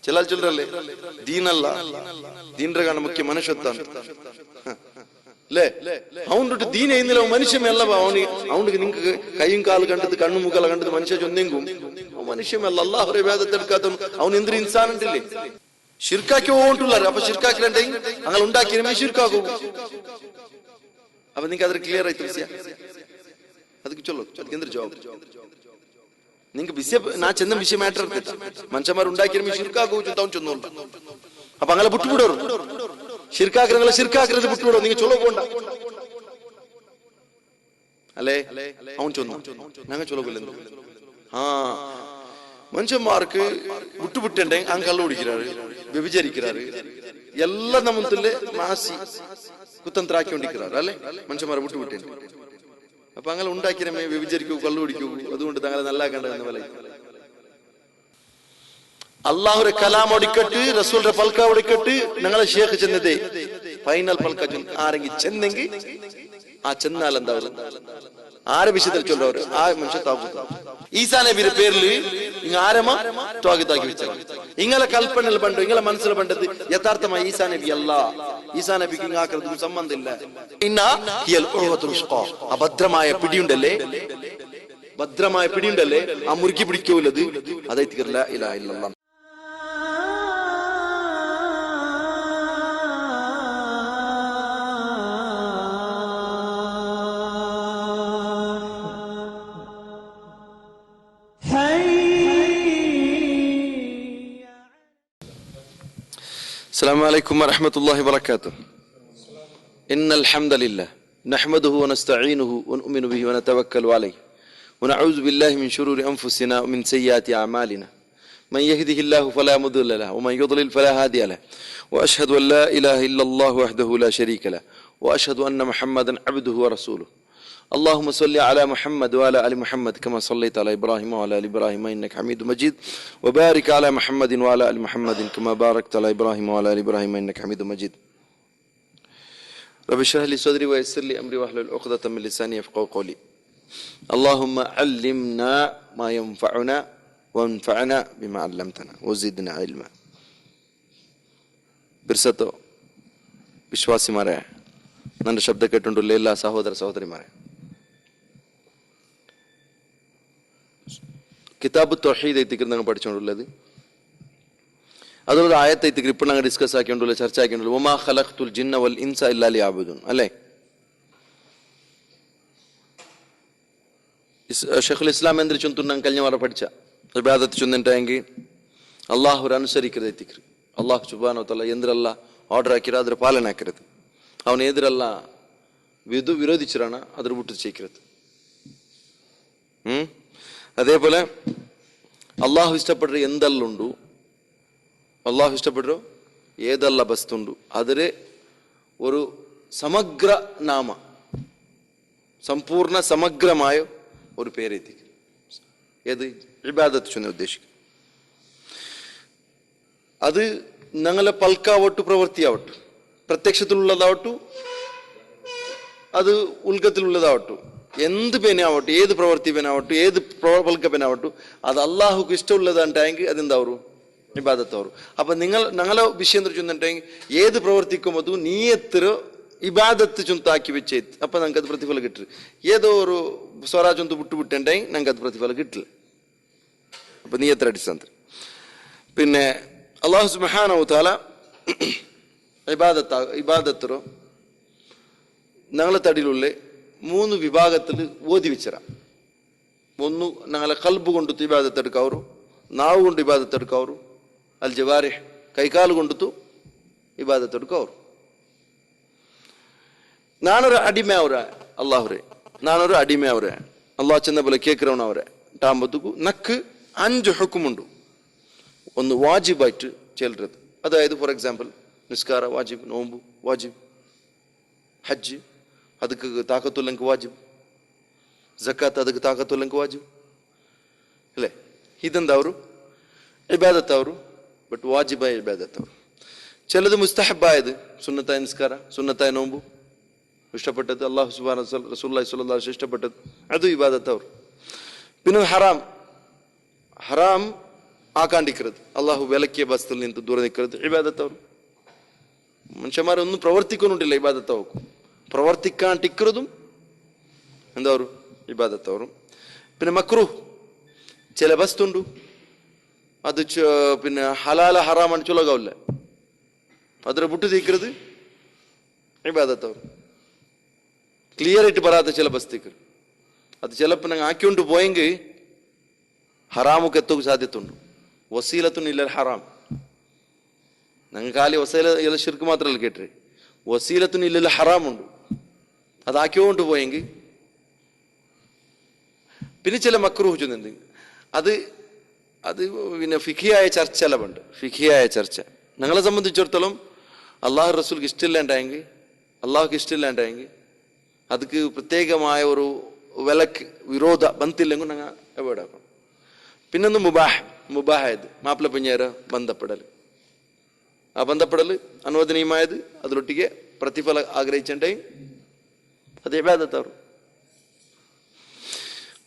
ചില ചൊല്ലല്ലേ ദീനല്ല ദീന്റെ കാണാൻ മുഖ്യ മനുഷ്യത്താണ് അല്ലേ? അവൻ്റെ ദീന ചെയ്യുന്നില്ല മനുഷ്യമല്ല. അവനിക്ക് നിങ്ങൾക്ക് കൈയും കാല് കണ്ടത് കണ്ണു മുക്കല കണ്ടത് മനുഷ്യ ചൊന്നെങ്കും മനുഷ്യമല്ല. അല്ലാഹുവിന്റെ ഇബാദത്ത് എടുക്കാത്ത അവൻ എന്തൊരു ഇൻസാനുണ്ടല്ലേ? ഷിർക്കാക്കി പോകണ്ടുള്ളാറ്. അപ്പൊ ഷിർക്കാക്കിലുണ്ടെങ്കിൽ അങ്ങനെ ഉണ്ടാക്കിയിരുമേ ഷിർക്കാക്കും. അപ്പൊ നിങ്ങൾക്ക് അതൊരു ക്ലിയർ ആയി ತಿಳಿಸಿಯಾ? ಅದಕ್ಕೆ ಚಲೋ എന്തൊരു ജവാബ് നിങ്ങൾക്ക് വിഷയ നാ ചെന്ന വിഷയ മാറ്റർ മനുഷ്യന്മാർ ഉണ്ടാക്കിയിരുമേ ഷിർക്കാക്കൂ ചുത്താവും ചൊന്നുണ്ട്. അപ്പൊ അങ്ങനെ വിട്ടുവിടോರು ഷിർക്കാക്കിരങ്ങളെ ഷിർക്കാക്കിരത് വിട്ടുവിടോ. നിങ്ങൾ ചൊല്ലോ പോണ്ട അല്ലേ? അവൻ ചൊന്നു ഞങ്ങൾ ചൊല്ലുകൊല്ലുന്നു. മനുഷ്യന്മാർക്ക് വിട്ടുവിട്ടേ അങ്ങ് കള്ളു കുടിക്കാറ്, വ്യഭിചരിക്കാറ്, എല്ലാം നമ്മത്തില് മാസി കുത്തന്ത്രാക്കിക്കൊണ്ടിരിക്കാറ് അല്ലെ? മനുഷ്യന്മാരെ വിട്ടുവിട്ടേ. അപ്പൊ അങ്ങനെ ഉണ്ടാക്കിരമേ വ്യഭിചരിക്കൂ, കള്ളു കുടിക്കൂ. അതുകൊണ്ട് തങ്ങളെ നല്ലാക്കേണ്ടതെന്ന് വില. അള്ളാഹുരെ കലാം ഒടിക്കട്ട്, റസൂലിന്റെ പൽക്ക ഒടിക്കട്ട്, ഞങ്ങളെ ഷേഖ് ചെന്നതേ ഫൈനൽ പൽക്ക ആരെങ്കിലും ചെന്നെങ്കിൽ ആ ചെന്നാൽ എന്താ ആരെ വിഷയത്തിൽ ചൊല്ലവര് ആ മനുഷ്യ താകൂത്ത. ഈസാ നബിയുടെ പേരിൽ ഇങ്ങ ആരമ താകൂത്താക്കി വെച്ചത്. ഇങ്ങളെ കൽപ്പനയിൽ പണ്ട് ഇങ്ങളെ മനസ്സിൽ പണ്ടത് യഥാർത്ഥമായി ഈസാ നബി അല്ല. ഈസാ നബിക്ക് ഇങ്ങാക്കൃതിക്കും സംബന്ധമില്ല. ആ ഭദ്രമായ പിടിയുണ്ടല്ലേ, ഭദ്രമായ പിടിയുണ്ടല്ലേ, ആ മുറുക്കി പിടിക്കൂലത് അതായത് ലാ ഇലാഹ ഇല്ലല്ലാഹ്. السلام عليكم ورحمة الله وبركاته. إن الحمد لله نحمده ونستعينه ونؤمن به ونتوكل عليه ونعوذ بالله من شرور أنفسنا ومن سيئات أعمالنا. من يهده الله فلا مضل له ومن يضلل فلا هادي له. وأشهد أن لا إله إلا الله وحده لا شريك له وأشهد أن محمدا عبده ورسوله. اللهم صل على محمد وعلى آل محمد كما صليت على إبراهيم وعلى آل إبراهيم إنك حميد مجيد وبارك على محمد وعلى آل محمد كما باركت على إبراهيم وعلى آل إبراهيم إنك حميد مجيد. رب اشرح لي صدري ويسر لي أمري واحلل عقدة من لساني يفقهوا قولي. اللهم علمنا ما ينفعنا وانفعنا بما علمتنا وزدنا علما. ബിർസത്തോ വിശ്വാസിമാരെ, ನನ್ನ ശബ്ദം കേട്ടുകൊണ്ടുള്ള എല്ലാ സഹോദര സഹോദരിമാരെ, കിതാബ് തൗഹീദ് ഐത്തിക്കർ ഞങ്ങൾ പഠിച്ചുകൊണ്ടുള്ളത്. അതുപോലെ ആയത്ത് ഐത്തിക്കർ ഇപ്പോൾ ഞങ്ങൾ ഡിസ്കസ് ആക്കിക്കൊണ്ടുള്ള ചർച്ച ആക്കിക്കൊണ്ടുള്ള വമാ ഖലഖ്തുൽ ജിന്ന വൽ ഇൻസ ഇല്ലാ ലിയഅ്ബുദൂൻ അല്ലേ? ഷെയ്ഖുൽ ഇസ്ലാം എന്തിനു ചൊല്ലുന്ന കഴിഞ്ഞ വാരം പഠിച്ച ഇബാദത്ത് ചൊന്നിട്ടെങ്കിൽ അള്ളാഹുരെ അനുസരിക്കരുത് ഐത്തിക്കർ. അള്ളാഹു സുബ്ഹാനഹു വ തആല എന്തിരല്ല ഓർഡർ ആക്കിರ ಅದರ ಪಾಲನೆ ಆಕಿರದು. ಅವನು ಎದುರಲ್ಲ ವಿರೋಧಿಸಿರಾಣ ಅದ್ರ ಬಿಟ್ಟು ചെയ്യിക്കരുത്. അതേപോലെ അള്ളാഹു ഇഷ്ടപ്പെട്ട എന്തെല്ലുണ്ടു, അള്ളാഹു ഇഷ്ടപ്പെട്ട ഏതല്ല വസ്തുണ്ടു അതിരെ ഒരു സമഗ്ര നാമ, സമ്പൂർണ്ണ സമഗ്രമായ ഒരു പേരെത്തിക്കും. ഏത് ഇബാദത്ത് ചൊന്ന ഉദ്ദേശിക്കും. അത് ഞങ്ങളെ പൽക്കാവട്ടു പ്രവൃത്തിയാവട്ടു, പ്രത്യക്ഷത്തിലുള്ളതാവട്ടു അത് ഉൽഗത്തിലുള്ളതാവട്ടു, എന്ത് പേനാവട്ടു, ഏത് പ്രവൃത്തി പേനാവട്ടു, ഏത് പൽക്ക പേനാവട്ടു, അത് അള്ളാഹുക്ക് ഇഷ്ടമുള്ളതാണ്ടെങ്കിൽ അതെന്താവരും ഇബാദത്താവരും. അപ്പൊ ഞങ്ങളെ വിഷയം ചൊന്നിട്ടെങ്കിൽ ഏത് പ്രവർത്തിക്കുമ്പോൾ നീയത്തിര ഇബാദത്ത് ചുന്താക്കി വെച്ചേത് അപ്പൊ ഞങ്ങൾക്ക് അത് പ്രതിഫലം കിട്ടില്ല. ഏതോ ഒരു സ്വരാ ചൊന്ത് വിട്ടുവിട്ടുണ്ടെങ്കിൽ ഞങ്ങൾക്ക് അത് പ്രതിഫലം കിട്ടില്ല. അപ്പൊ നീയത്തിര അടിസ്ഥാനത്തിൽ പിന്നെ അള്ളാഹു സുബ്ഹാനഹു വ തആല ഇബാദത്തോ ഞങ്ങളെ തടിയിലുള്ള 3 വിഭാഗത്തിൽ ഓതി വെച്ചറ. ഒന്ന് ഞങ്ങളെ കൽബ് കൊണ്ട് ഇബാദത്ത് എടുക്കാവරු, നാവ് കൊണ്ട് ഇബാദത്ത് എടുക്കാവರು, അൽ ജവാരിഹ് കൈകാಲು കൊണ്ട് ഇബാദത്ത് എടുക്കാവರು. ನಾನೊരു ಅಡಿಮೆ ಅವರೇ ಅಲ್ಲಾಹ್ರೆ, ನಾನೊരു ಅಡಿಮೆ ಅವರೇ ಅಲ್ಲಾಹ್ ಚೆನ್ನ പോലെ കേൾക്കുന്നവരെ ടാമ്പത്തുക്കു നക്ക് 5 ഹുക്കുമുണ്ട്. ഒന്ന് വാജിബായിട്ട് ചെല്ലരുത്. അതായത് ഫോർ എക്സാമ്പിൾ നിസ്കാര വാജിബ്, നോമ്പ് വാജിബ്, ഹജ്ജ് ಅದಕ್ಕೆ ತಾಕತ್ತುಲ್ಲಂಕ ವಾಜಿಬ್, ಜಕಾತ್ ಅದಕ್ಕೆ ತಾಕತ್ತುಲ್ಲಂಕ ವಾಜಿಬ್ ಅಲ್ಲೇ. ಇದಂದವರು ಇಬಾದತ್ ಅವರು, ಬಟ್ ವಾಜಿಬಾಯ ಇಬಾದತ್ ಅವರು. ചിലത് മുസ്തഹബായത് സുന്നത്തായ നിസ്കാര, സുന്നത്തായ നോമ്പു ഇഷ്ടപ്പെട്ടത്, അള്ളാഹു സുബ്ഹാനഹു റസൂലുള്ളാഹി സ്വല്ലല്ലാഹു അലൈഹി വസല്ലം ഇഷ്ടപ്പെട്ടത്, അത് ഇബാദത്ത് അവർ. പിന്നെ ഹറാം ആക്കാണ്ടിക്കരുത്, അള്ളാഹു വിലക്കിയ ബസ്തിൽ നിന്ന് ദൂരെ നിൽക്കരുത്. ഇബാദത്തവർ മനുഷ്യന്മാരൊന്നും പ്രവർത്തിക്കുന്നുണ്ടില്ല, ഇബാദത്തവക്കും പ്രവർത്തിക്കാണ്ടിക്കുന്നതും എന്താവരും ഇബാദത്തവറും. പിന്നെ മക്രൂഹ് ചില ബസ്തുണ്ടു, അത് പിന്നെ ഹലാല ഹറാമാണ് ചൊല്ലകാവില്ല, അതിനെ വിട്ടു തീക്കരുത് ഇബാദത്തവർ. ക്ലിയർ ആയിട്ട് പറയാത്ത ചില ബസ്തിക്കർ അത് ചിലപ്പോൾ ഞങ്ങൾ ആക്കിക്കൊണ്ട് പോയെങ്കിൽ ഹറാമുക്ക് എത്തുക സാധ്യതയുണ്ട്. വസീലത്തുനില്ല ഹറാം, ഞങ്ങൾ കാലി വസീല ശിർക്ക് മാത്രമല്ല കേട്ടേ, വസീലത്തുനില്ല ഹറാമുണ്ട്, അതാക്കിക്കൊണ്ട് പോയെങ്കിൽ. പിന്നെ ചില മക്രൂഹ് ചൊല്ലുന്നുണ്ട്, അത് അത് പിന്നെ ഫിഖിയായ ചർച്ച എല്ലാം ഫിഖിയായ ചർച്ച ഞങ്ങളെ സംബന്ധിച്ചിടത്തോളം അള്ളാഹു റസൂൽക്ക് ഇഷ്ടമില്ലാണ്ടായെങ്കിൽ, അള്ളാഹുക്ക് ഇഷ്ടമില്ലാണ്ടായെങ്കിൽ ಅದಕ್ಕೆ ಪ್ರತ್ಯೇಕമായ ഒരു വിലക്ക് വിരോധ ಬಂತಿല്ലെങ്കിൽ ഞങ്ങൾ അവോയ്ഡ് ആക്കണം. പിന്നൊന്ന് മുബാഹായത് മാപ്പിള പിഞ്ഞേര ബന്ധപ്പെടൽ, ആ ബന്ധപ്പെടൽ അനുവദനീയമായത്, അതിലൊട്ടിಗೆ ಪ್ರತಿಫಲ ആഗ്രഹിച്ചിട്ടുണ്ടെങ്കിൽ അത് ഇബാദത്താവും.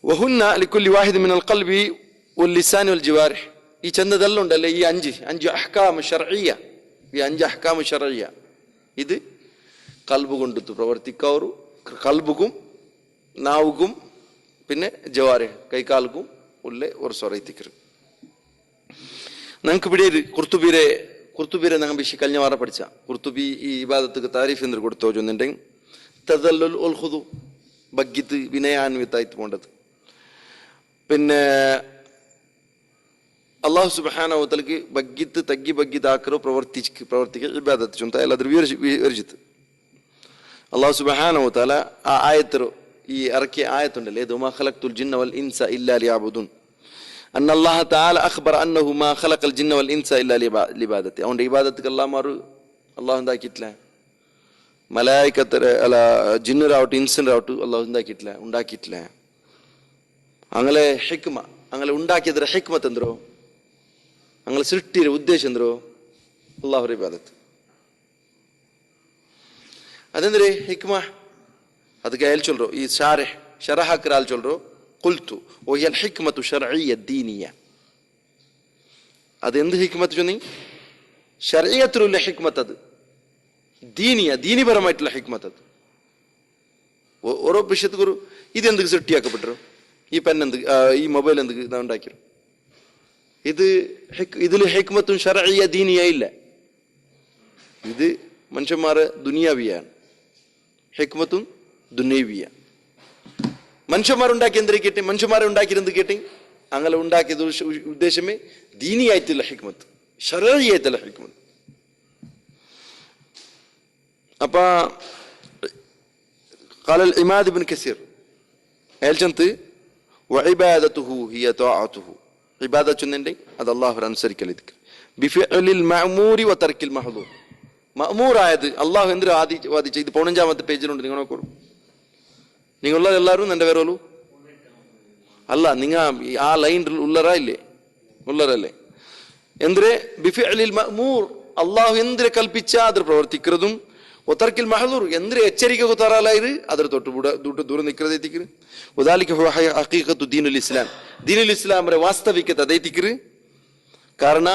വഹുന്ന ലിക്കുല്ലി വാഹിദ് മിനൽ ഖൽബി വൽ ലിസാനി വൽ ജിവാരിഹ്. ഈ ചെന്നതെല്ലാം ഉണ്ടല്ലേ, ഈ അഞ്ച് അഹ്കാം ശർഇയ്യ, ഈ 5 അഹ്കാം ശർഇയ്യ ഇത് കൽബ് കൊണ്ട് പ്രവർത്തിക്കാവൂ. കൽബുക്കും നാവുക്കും പിന്നെ ജവാരെ കൈകാലുക്കും ഉള്ള ഒരു സ്വറത്തിക്കരു. ഞങ്ങൾക്ക് ഇവിടെ കുർത്തുബീരെ ഞങ്ങൾ വിഷയം കഴിഞ്ഞ വാരം പഠിച്ച കുർത്തുബി ഈ ഇബാദത്തുക്ക് താരീഫ് എന്ന് കൊടുത്തു ചോദിച്ചിട്ടുണ്ടെങ്കിൽ തദല്ലുൽ ഉൽ ഖുദു ബഗ്ഗിത്ത് വിനയാൻവിതായിട്ട് പോണ്ടത്. പിന്നെ അള്ളാഹു സുബ്ഹാനഹു വ തആലക്ക് ബഗ്ഗിത്ത് ബഗ്ഗിതാക്കറോ പ്രവർത്തിക്കുക ഇബാദത്ത് ചൊന്ത എല്ലാದರೂ വിവരിച്ചിട്ട് അള്ളാഹു സുബ്ഹാനഹു വ തആല ആ ആയത്തറോ ഈ ഇറക്കിയ ആയത്തുണ്ടല്ലേ, വമാ ഖലഖ്തുൽ ജിന്ന വൽ ഇൻസ ഇല്ലാ ലിയഅ്ബുദൂൻ, അന്ന അല്ലാഹു തആല അഖ്ബറ അന്നഹു മാ ഖലഖൽ ജിന്ന വൽ ഇൻസ ഇല്ലാ ലിഇബാദത്തി. അവന്റെ ഇബാദത്തുക്ക് അള്ളാഹു എന്താക്കിയിട്ടില്ല, മലായിക്കത്തരെ അല്ല ജിന്നരാവട്ടെ ഇൻസിനരാവട്ടെ അള്ളാഹു ഉണ്ടാക്കിയിട്ടില്ല. അങ്ങനെ ഹിക്മ, അങ്ങനെ ഉണ്ടാക്കിയದ್ರ ಹಿಕ್ಮತ್ ಅಂದ್ರು, അങ്ങനെ ಸೃಷ್ಟಿಯ ಉದ್ದೇಶ ಅಂದ್ರು ಅಲ್ಲಾಹ್ ಇಬಾದತ್. ಅದಂದ್ರೆ ಹಿಕ್ಮ ಅದಕ್ಕೆ ಹೇಳಿ ಚೊಲ್ರು ಈ ಶರಹಾಕರಾಲ್ ಚೊಲ್ರು ಕುಲ್ತು ಒಯ್ಯಲ್ ಹಿಕ್ಮತು ಶರ್ಇಯ್ಯ ದೀನಿಯ. അതെന്ത് ഹിക്മത്ത് ചൊന്നി, ശർഇയ്യത്തിലുള്ള ഹിക്മത്ത്, അത് ദീനിപരമായിട്ടുള്ള ഹിക്മത്ത്. അത് ഓരോ വിഷയത്തുക്കൊരു ഇതെന്ത് സൃഷ്ടിയാക്കപ്പെട്ടു, ഈ പെണ്ണെന്ത്, ഈ മൊബൈൽ എന്ത് ഉണ്ടാക്കിയോ, ഇതിൽ ഹിക്മത്തും ശർഇയ്യ ദീനിയ ഇല്ല. ഇത് മനുഷ്യന്മാരെ ദുനിയാവിയാണ്, ഹിക്മത്തും ദുനിയവിയ. മനുഷ്യന്മാരുണ്ടാക്കി എന്തിരിക്കട്ടെ, മനുഷ്യന്മാരെ ഉണ്ടാക്കിയത് കേട്ടെ, അങ്ങനെ ഉണ്ടാക്കിയത് ഉദ്ദേശമേ ദീനിയായിട്ടുള്ള ഹിക്മത്ത്, ശർഇയ്യായിട്ടുള്ള ഹിക്മത്ത്. അപ്പൊ قال العماد بن كثير ಹೇಳ್ಚಂತ വഇബാദതുഹു ഹിയ തആതുഹു. ഇബാദത്ത് ചൊന്നുണ്ടെങ്കിൽ അത് അല്ലാഹുവിനെ അനുസരിക്കൽ, ഇതിക്ക് ബിഫിഅലിൽ മഅ്മൂരി വതർക്കിൽ മഹ്ദൂർ. മഅ്മൂറായത് അല്ലാഹു എന്തിനു വാദിച്ച ഇത് 15ാമത്തെ പേജിലുണ്ട്, നിങ്ങൾ നോക്കൂ. നിങ്ങളുള്ള എല്ലാവരും എൻ്റെ പേരോളൂ അല്ല, നിങ്ങൾ ആ ലൈനിൽ ഉള്ളറല്ലേ എന്തിരെ ബിഫിഅലിൽ മഅ്മൂർ, അല്ലാഹു എന്തിനെ കൽപ്പിച്ച അതിൽ പ്രവർത്തിക്കുന്നതും, ഒത്തർക്കിൽ മഹദൂർ എന്തിനെ എച്ചരിക്ക തറാലായത് അതിൽ തൊട്ട് ദൂരം നിൽക്കുന്നത് എത്തിക്കരുത്. ഉദാലിക ഹഖീഖത്തു ദീനുൽ ഇസ്ലാം, ദീനുൽ ഇസ്ലാമിന്റെ വാസ്തവികത അതെത്തിക്കരു. ಕಾರಣ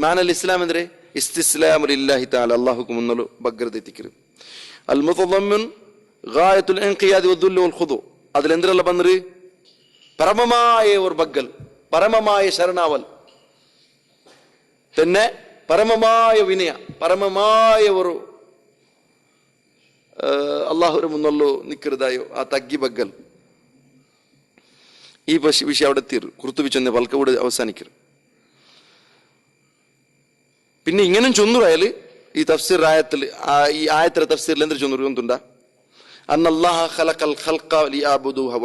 ಮಾನಲ್ ಇಸ್ಲಾಂ ಅಂದ್ರೆ ಇಸ್ತಿಸ್ಲಾಮ್ ಲಿಲ್ಲಾಹಿ ತಆಲಾ ಅಲ್ಲಾಹುಕು ಮುನ್ನಲು ಬಗ್ಗರದ ಎತ್ತಿಕರು. ಅಲ್ ಮುತದಮ್ಮನ್ ഗായത്തുൽ ഇൻഖിയാദ് വദ്ദുൽ വൽ ഖുദു, അതിൽ എന്തിനല്ല ಬಂದ್ರಿ പരമമായ ഒരു ബഗ്ഗൽ, പരമമായ ശരണാവൽ, പിന്നെ പരമമായ വിനയ, പരമമായ ഒരു അള്ളാഹുവിന് മുന്നല്ലോ നിൽക്കരുതായോ ആ തഗ്ഗി ബഗ്ഗൽ. ഈ വിഷയം അവിടെ തീർ കുർത്തുബി ചൊന്ന പൽക്കവിടെ അവസാനിക്കരു. പിന്നെ ഇങ്ങനെ ചൊന്നുറായാല് ഈ തഫ്സീർ ആയത്തിൽ, ഈ ആയത്തിലെ തഫ്സീറിൽ എന്തൊരു ചൊന്നൂർ എന്തുണ്ടാ, അന്നല്ലാഹ ഖലഖൽ ഖൽഖ ലിയഅ്ബുദൂഹു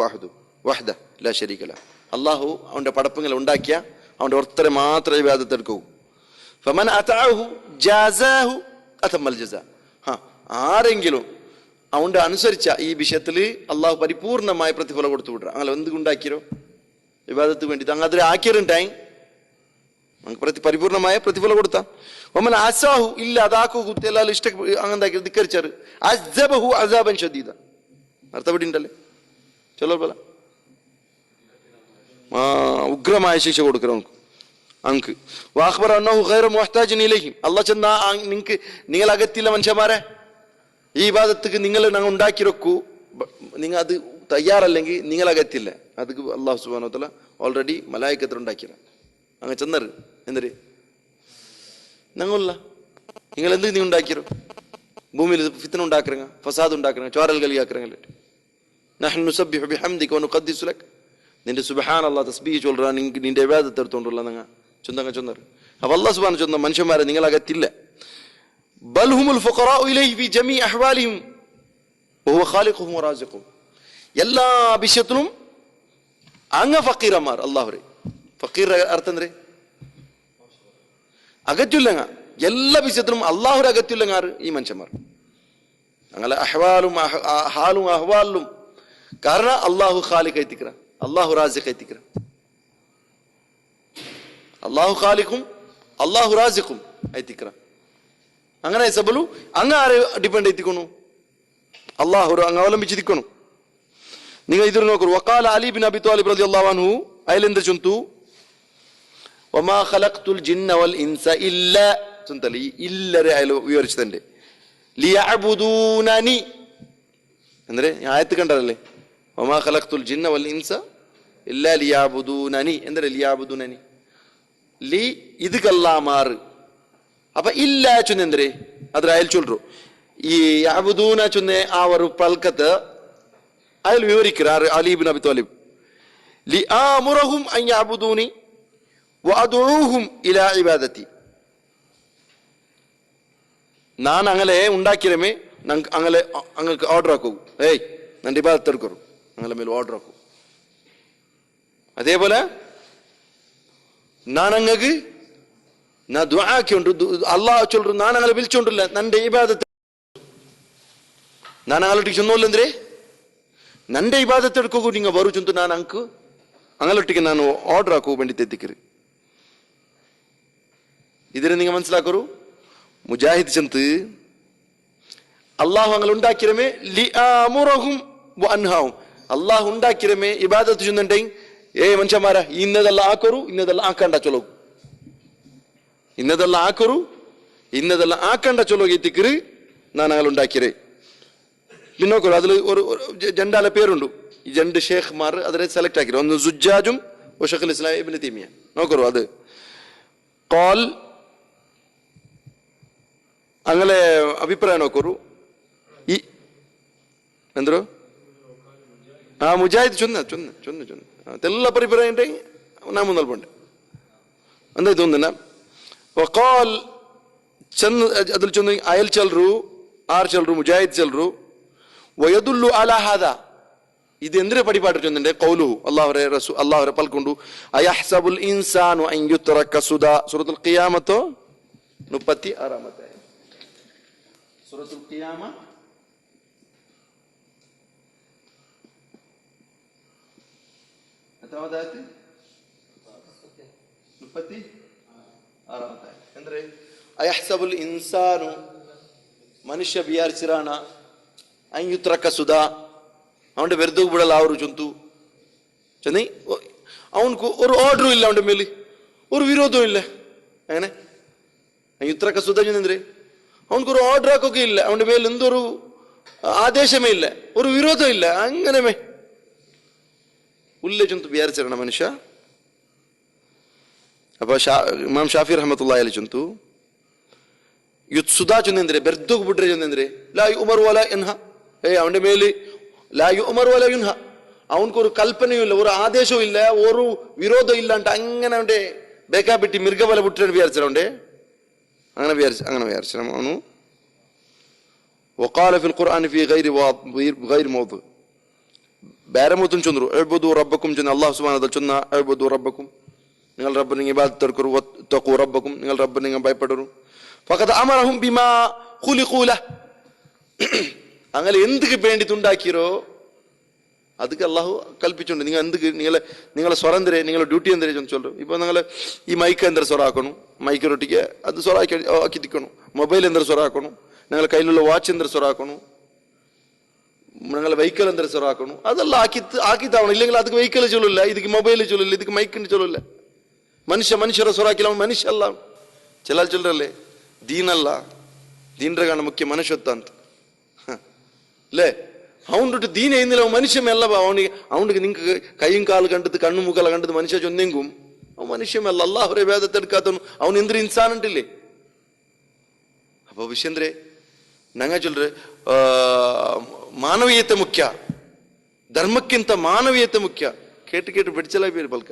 വഹ്ദഹു ലാ ശരീക ലഹു. അല്ലാഹു അവന്റെ പടപ്പുകളെ ഉണ്ടാക്കിയ അവന്റെ ഒരുത്തരെ മാത്രമേ ഇബാദത്ത് എടുക്കൂ. ഫമൻ അതഅഹു ജാസാഹു അതമൽ ജസാ. ആരെങ്കിലും അവന്റെ അനുസരിച്ച ഈ വിഷയത്തിൽ അള്ളാഹു പരിപൂർണമായ പ്രതിഫലം കൊടുത്തു വിടുക. അങ്ങനെ എന്തുണ്ടാക്കിയോ ഇബാദത്ത് വേണ്ടിട്ട് അങ്ങ് അതിൽ ആക്കിയിട്ടുണ്ടായി നമുക്ക് പരിപൂർണമായ പ്രതിഫലം കൊടുത്താ. ഒമൻ അസാഹു ഇല്ല അതാക്കു എല്ലാവരും ഇഷ്ട അങ്ങനെ ധിക്കരിച്ചാറ് അസ്സബഹു അസാബൻ ശദീദ. അർത്ഥപ്പെട്ടിട്ടുണ്ടല്ലേ ചൊല്ലോ പോലെ ഉഗ്രമായ ശിക്ഷ കൊടുക്കണം നമുക്ക്. അങ്ക് വാഖ്ബറ അന്നഹു ഗൈറ മുഹ്താജിൻ ഇലൈഹിം. അല്ലാഹ് ചെന്ന നിങ്ങൾ അകത്തില്ല മനുഷ്യന്മാരെ, ഈ ഇബാദത്തുക്ക് നിങ്ങൾ ഞങ്ങൾ ഉണ്ടാക്കിരക്കൂ, നിങ്ങൾ അത് തയ്യാറല്ലെങ്കിൽ നിങ്ങൾ അകത്തില്ല. അത് അല്ലാഹു സുബ്ഹാനഹു വ തആല ഓൾറെഡി മലായികത്തിൽ ഉണ്ടാക്കിയ അങ്ങ് ചെന്നറ് എന്തൊരു ഞങ്ങളില്ല. നിങ്ങൾ എന്ത് നീ ഉണ്ടാക്കിയോ ഭൂമിയിൽ ഫിത്ന ഉണ്ടാക്കുறங்க, ഫസാദ് ഉണ്ടാക്കുறங்க, ചോരൽ കലിയാക്കുறங்க. നഹ്നു നുസബ്ബിഹു ബിഹംദിക വനുഖദ്ദിസു ലക. നിന്റെ സുബ്ഹാനല്ലാഹ് തസ്ബീഹ് ചൊല്ലറാ, നിന്റെ ഇബാദത്ത് എടുത്തോണ്ടുള്ള നിങ്ങൾ ചൊന്നറ്. അപ്പൊ അല്ലാഹു സുബ്ഹാനഹു ചൊന്ന മനുഷ്യന്മാരെ നിങ്ങൾ അകത്തില്ല. ബൽ ഹുമുൽ ഫുഖറാഉ ഇലൈഹി ഫി ജമീഇ അഹ്വാലിഹിം വഹുവ ഖാലിഖുഹും വറാസിഖുഹും. എല്ലാ വിഷയത്തിലും അങ്ങ ഫക്കീറന്മാർ. അല്ലാഹുരെ ഫക്കീർ അർത്ഥം എന്ത്? അകറ്റില്ലങ്ങ. എല്ലാ വിഷയത്തിലും അല്ലാഹുരെ അകറ്റില്ലങ്ങാറ് ഈ മനുഷ്യന്മാർ. അങ്ങനെ അഹ്വാലും ഹാലും അഹ്വാലിലും കാരണം അല്ലാഹു ഖാലിഖ് എത്തിക്കറ, അല്ലാഹു റാസിഖ് എത്തിക്കറ. അല്ലാഹു ഖാലിഖും അല്ലാഹു റാസിഖും എത്തിക്കറ. അങ്ങനെ സബലു അങ്ങ് ആരെ ഡിപ്പെൻഡ് എത്തിക്കണു? അല്ലാഹു അങ്ങ് അവലംബിച്ചിരിക്കണു. നിങ്ങൾ ഇതിൽ നോക്കൂ. വഖാല അലി ബിൻ അബി ത്വാലിബ് റളിയല്ലാഹു അൻഹു അയലെന്ത് ചൊന്തു? വമാ ഖലഖ്തുൽ ജിന്ന വൽ ഇൻസ ഇല്ലാ ചൊന്തലി ഇല്ലരെ അയൽ വിവരിച്ചതന്റെ ലിയഅബുദൂനനി ಅಂದ್ರೆ ആയത്ത് കണ്ടല്ലേ? വമാ ഖലഖ്തുൽ ജിന്ന വൽ ഇൻസ ഇല്ലാ ലിയഅബുദൂനനി ಅಂದ್ರೆ ലിയഅബുദൂനനി ലി ഇതുകല്ലാമാറ്. അപ്പൊ ഇല്ല ചൊന്നെಂದ್ರೆ ಅದ್ರ ಅಯಲ್ ಚೊಲ್ರು ಈ ಯಅಬುದೂನ ಚೊನ್ನೆ ಅವರು ಪಲ್ಕತ ಅಯಲ್ ವಿವರಿಕ್கிறார் ಅಲಿ ಇಬ್ನ್ ಅಬಿ ತಾಲಿಬ್. ಲി ആമുറഹും അൻ യഅബുദൂനി വഅദഊഹും ഇലാ ഇബാദതി. ನಾನು അങ്ങനെ ഉണ്ടാക്കിരമേ അങ്ങനെ അങ്ങക്ക് ഓർഡർ ആക്കൂ, ഏയ് നന്റെ ഇബാദത്ത് എടുക്കൂ, അങ്ങനെ മേൽ ഓർഡർ ആക്കൂ. അതേപോലെ ನಾನು അങ്ങക്ക് ನಾ ದುಆಕ್ಕೆ ಉಂಟು ಅಲ್ಲಾಹ್ ಚೊಲ್ರು ನಾನು ಅಂಗಲ ಬಿಲ್ಚೊಂಡಿಲ್ಲ ನಂಡೆ ಇಬಾದತ್ ನಾನು ಅಂಗಲೊಟ್ಟಿಗೆ ಚೊನ್ನೋಲ್ಲಂದ್ರೆ ನಂಡೆ ಇಬಾದತ್ ಎಡ್ಕೋಗು ನಿಂಗ ಬರು ಚುಂತು ನಾನು ಅಂಕು ಅಂಗಲೊಟ್ಟಿಗೆ ನಾನು ಆರ್ಡರ್ ಹಾಕೋ ಬಂಡಿತ್ತೆ ಎತ್ತಿಕ್ಕಿರಿ. ഇതിനെ നിങ്ങൾ മനസ്സിലാക്കൂ. മുജാഹിദ് ചന്ത് അള്ളാഹു അങ്ങനെ ഉണ്ടാക്കിരമേ ലിആമുറഹും വഅൻഹാഹും. അള്ളാഹു ഉണ്ടാക്കിരമേ ഇബാദത്ത് ചൊന്നുണ്ടെങ്കിൽ മനുഷ്യന്മാരാ ഇന്നതെല്ലാം ആക്കറു, ഇന്നതെല്ലാം ആക്കണ്ട ചൊല്ലോ, ഇന്നതെല്ലാം ആക്കറു, ഇന്നതെല്ലാം ആക്കണ്ട ചൊല്ലോ എത്തിക്കറ് ഞാൻ അങ്ങനെ ഉണ്ടാക്കിയേ. പിന്നെ നോക്കൂ, അതിൽ ഒരു രണ്ടാല പേരുണ്ട്. ഈ രണ്ട് ഷേഖ്മാർ അതിനെ സെലക്ട് ആക്കി. ഒന്ന് സുജ്ജാജും ഷെയ്ഖുൽ ഇസ്ലാം ഇബ്നു തൈമിയ. നോക്കൂ, അത് ഖാൽ അങ്ങനെ അഭിപ്രായം നോക്കൂ. ഈ എന്തോ മുജാഹിദ് ചൊന്ന തെല്ല അഭിപ്രായം നാ മുന്നൽപ്പുണ്ട് എന്താ തോന്നുന്ന وقال ചെന്ന് അതിൽ ചെന്ന് അയൽ ചെല്ലു ആർ ചെല്ലു മുജാഹിദ് ചെല്ലു വയദുല്ലു അലാ ഹാദാ. ഇത് എന്തിനെ പടിപാട്ട് ചൊന്നുണ്ട്? ഖൗലുഹു അല്ലാഹുവരെ പൽക്കൊണ്ടു അയഹ്സബുൽ ഇൻസാനു അൻ യുത്രക സുദാ. സൂറത്തുൽ ഖിയാമത്ത് 36 സൂറത്തുൽ ഖിയാമ 36 ಅಂದ್ರೆ ಅಯಹ್ಸಬುಲ್ ಇನ್ಸಾನು ಮನುಷ್ಯ ವಿಚಾರಿಸಿರಾಣ ಅನ್ ಯುತ್ರಕ ಸುಧಾ അവന്റെ വെറുതെ വിടല ആ ഒരു ചൊന്തു ചെന്നൈ അവനക്ക് ഒരു ഓർഡറും ഇല്ല, അവന്റെ മേല് ഒരു വിരോധവും ഇല്ല. അങ്ങനെ യുത്രക്ക സുധ ചെന്നേ അവനക്കൊരു ഓർഡർ ആക്കൊക്കെ ഇല്ല, അവന്റെ മേൽ എന്തൊരു ആദേശമേ ഇല്ല, ഒരു വിരോധം ഇല്ല. അങ്ങനെ ഉല്ല ചൊന്തു വിചാരിച്ചിരണ മനുഷ്യ. അപ്പൊ ഇമാം ഷാഫി റഹ്മത്തുള്ളാഹി അലൈഹി ചൊന്തു സുധാ ചൊന്നേ ಬೆರ್ದೋಗ್ ಬಿಟ್ರೆ ಚೊಂದ್ರೆ ಲಾ ಯುಮರ್ ವಲಾ ಯನ್ಹ. അവന്റെ മേല് ലാ യുമർ വലാ യുൻഹ, അവനക്കൊരു കൽപ്പനയും ഇല്ല, ഒരു ആദേശവും ഇല്ല, ഒരു വിരോധം ഇല്ലാണ്ട് അങ്ങനെ അവന്റെ ബേക്കാപ്പിട്ടി മൃഗവല വിട്ടിട്ട് വിചാരിച്ചവന്റെ അങ്ങനെ വിചാരിച്ചു അവನು. وقال في القرآن في غير موضع ಬೇರೆ ಮೂತನ್ ಚಂದ್ರು ಅಅ್ಬುದು ರಬ್ಬക്കും ചെന്ന അല്ലാഹു സുബ്ഹാനഹു വ തആല ചെന്ന അഅ്ബുദു റബ്ബക്കും, നിങ്ങൾ റബ്ബിനെ ഇബാദത്ത് എടുക്കൂ, വത്തഖൂ റബ്ബക്കും, നിങ്ങൾ റബ്ബിനെ ഭയപ്പെടൂ. ഫഖദ് അമറഹും ബിമാ ഖുലിഖൂ ലഹ്, അങ്ങനെ എന്തൊക്കെ വേണ്ടിട്ടുണ്ടാക്കിയോ ಅದಕ್ಕೆ ಅಲ್ಲಾಹು ಕಲ್ಪಿച്ചുണ്ട്. നിങ്ങൾ എന്ത് നിങ്ങളെ സ്വരം എന്തരേ, നിങ്ങളെ ഡ്യൂട്ടി എന്തരേ ചൊല്ലു. ഇപ്പൊ നിങ്ങൾ ഈ മൈക്ക് എന്തൊരു സ്വരം ആക്കണം, മൈക്കൊരൊട്ടിക്ക് അത് സ്വരം ആക്കി തിക്കണം. മൊബൈൽ എന്തൊരു സ്വരം ആക്കണം, നിങ്ങളെ കയ്യിലുള്ള വാച്ച് എന്തൊരു സ്വരം ആക്കണം, നിങ്ങളെ വെഹിക്കൽ എന്തൊരു സ്വരം ആക്കണം, അതെല്ലാം ആക്കിത്താവണം. ഇല്ലെങ്കിൽ ಅದಕ್ಕೆ വെഹിക്കൽ ചൊല്ലില്ല, ಇದಕ್ಕೆ ಮೊಬೈಲ್ ചൊല്ലില്ല, ಇದಕ್ಕೆ മൈക്കിന് ചൊല്ലില്ല. ಮನುಷ್ಯ ರಸೂಲಾಕಿಲ್ಲ, ಅವನು ಮನುಷ್ಯ ಅಲ್ಲ. ಚಿಲ್ಲರಲ್ಲೇ ದೀನಲ್ಲ, ದೀನ್ರ ಗಂಡ ಮುಖ್ಯ ಮನುಷ್ಯತ್ವ ಅಂತ ಲೇ. ಅವನು ದೀನ ಏನಿಲ್ಲ, ಅವನು ಮನುಷ್ಯ ಮೆಲ್ಲವ. ಅವನಿಗೆ ನಿಂಗೆ ಕೈയും ಕಾಲು ಕಂಡದ್ದು ಕಣ್ಣು ಮುಖಲ ಕಂಡದ್ದು ಮನುಷ್ಯ ಚೊಂದೆಂಗುം അവൻ മനുഷ്യ മെല്ല. അല്ലാഹുവിനെ വേദത്തെടുക്കാത്തവನು ಅವನು ಎಂದ್ರೆ ಇನ್ಸಾನ್ ಅಂಟಿಲ್ಲಿ. ಅಪ್ಪ ವಿಷಯ ಅಂದ್ರೆ ನಂಗೆ ಚೊಲ್ರೆ ಮಾನವೀಯತೆ ಮುಖ್ಯ, ಧರ್ಮಕ್ಕಿಂತ ಮಾನವೀಯತೆ ಮುಖ್ಯ. കേട്ട് പിടിച്ചലായി പേര് പൽക്ക.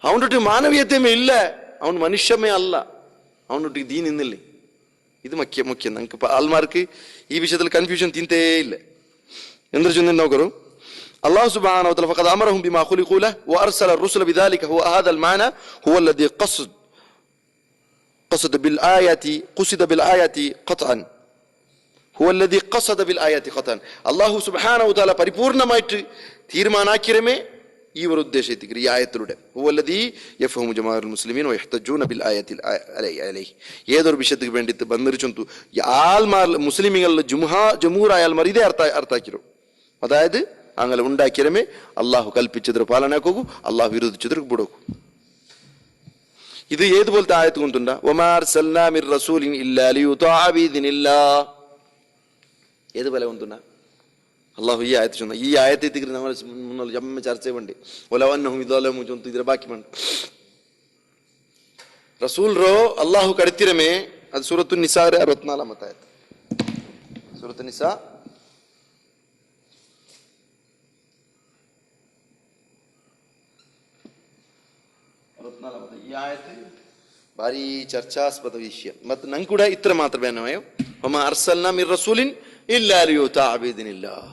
അവനൊട്ട് മാനവീയത്യമേ ഇല്ല, അവൻ മനുഷ്യമേ അല്ല, അവനൊട്ട് ദീൻ ഇന്നില്ലേ. ഇത് മുഖ്യം. നമുക്ക് ആൾമാർക്ക് ഈ വിഷയത്തിൽ കൺഫ്യൂഷൻ തീന്തേ ഇല്ല. എന്തൊരു ചൊന്നു നോക്കൂ. الله سبحانه وتعالى فقد أمرهم بما خلقوا له وأرسل الرسل بذلك. هو هذا المعنى هو الذي قصد بالآية قطعا. هو الذي قصد بالآية قطعا. الله سبحانه وتعالى പരിപൂർണമായിട്ട് തീരുമാനാക്കിരമേ ഈ ഒരു ഉദ്ദേശത്തിക്ക് ഈ ആയത്തിലൂടെ. هو الذي يفهم جماهير المسلمين ويحتجون بالآية عليه. ഏതൊരു വിഷയത്തിക്ക് വേണ്ടിയിട്ട് ബന്ധിരിച്ചു ആൽമാർ മുസ്ലിമീങ്ങളിൽ ജമൂർ ആയാൽമാർ ഇതേ അർത്ഥാക്കിരും. അതായത് അങ്ങനെ ഉണ്ടാക്കിരമേ അള്ളാഹു കൽപ്പിച്ചದ್ರ ಪಾಲನೆಯಾಕೋಗು, ಅಲ್ಲಾಹು ವಿರೋಧಿಸಿದ್ರ ಬಿಡೋಕು. ಇದು ಏದುപോലത്തെ ಆಯತು ಗೊಂತುಂಡ. ವಮಾ ಅರ್ಸಲ್ನಾ ಮಿರ್ ರಸೂಲಿನ್ ಇಲ್ಲಾ ಲಿಯುತಾಅ ಬಿಇذನಿಲ್ಲಾಹ್. ഏതുപോലെ ಗೊಂತುಂಡ ಅಲ್ಲಾಹು ಈ ಆಯತು ಚೊಂದ. ಈ ಆಯತು ಇತ್ತಿಗೆ നമ്മൾ മുന്നോട്ട് ജമ്മ ചർച്ച വേണ്ടി ഒലവന്നഹും ഇദലമു ചൊಂತು ಇದರ ಬಾಕಿ ಮಂಡ ರಸೂಲ್ ರೋ ಅಲ್ಲಾಹು ಕಡಿತಿರಮೇ. ಅದು ಸೂರತ್ತು ನಿಸಾ 64 ಆಯತು. ಸೂರತ್ತು ನಿಸಾ ಈ ಆಯತು ಭಾರಿ ಚರ್ಚಾಸ್ಪದ ವಿಷಯ. ಮತ್ತು ನಂಗೆ ಕೂಡ ಇತ್ರ ಮಾತ್ರ ಬೇನವಯೋ ವಮಾ ಅರ್ಸಲ್ನಾ ಮಿರ್ ರಸೂಲಿನ್ ಇಲ್ಲಾ ಲಿಯುತಾಅ ಬಿಇذನಿಲ್ಲಾಹ್.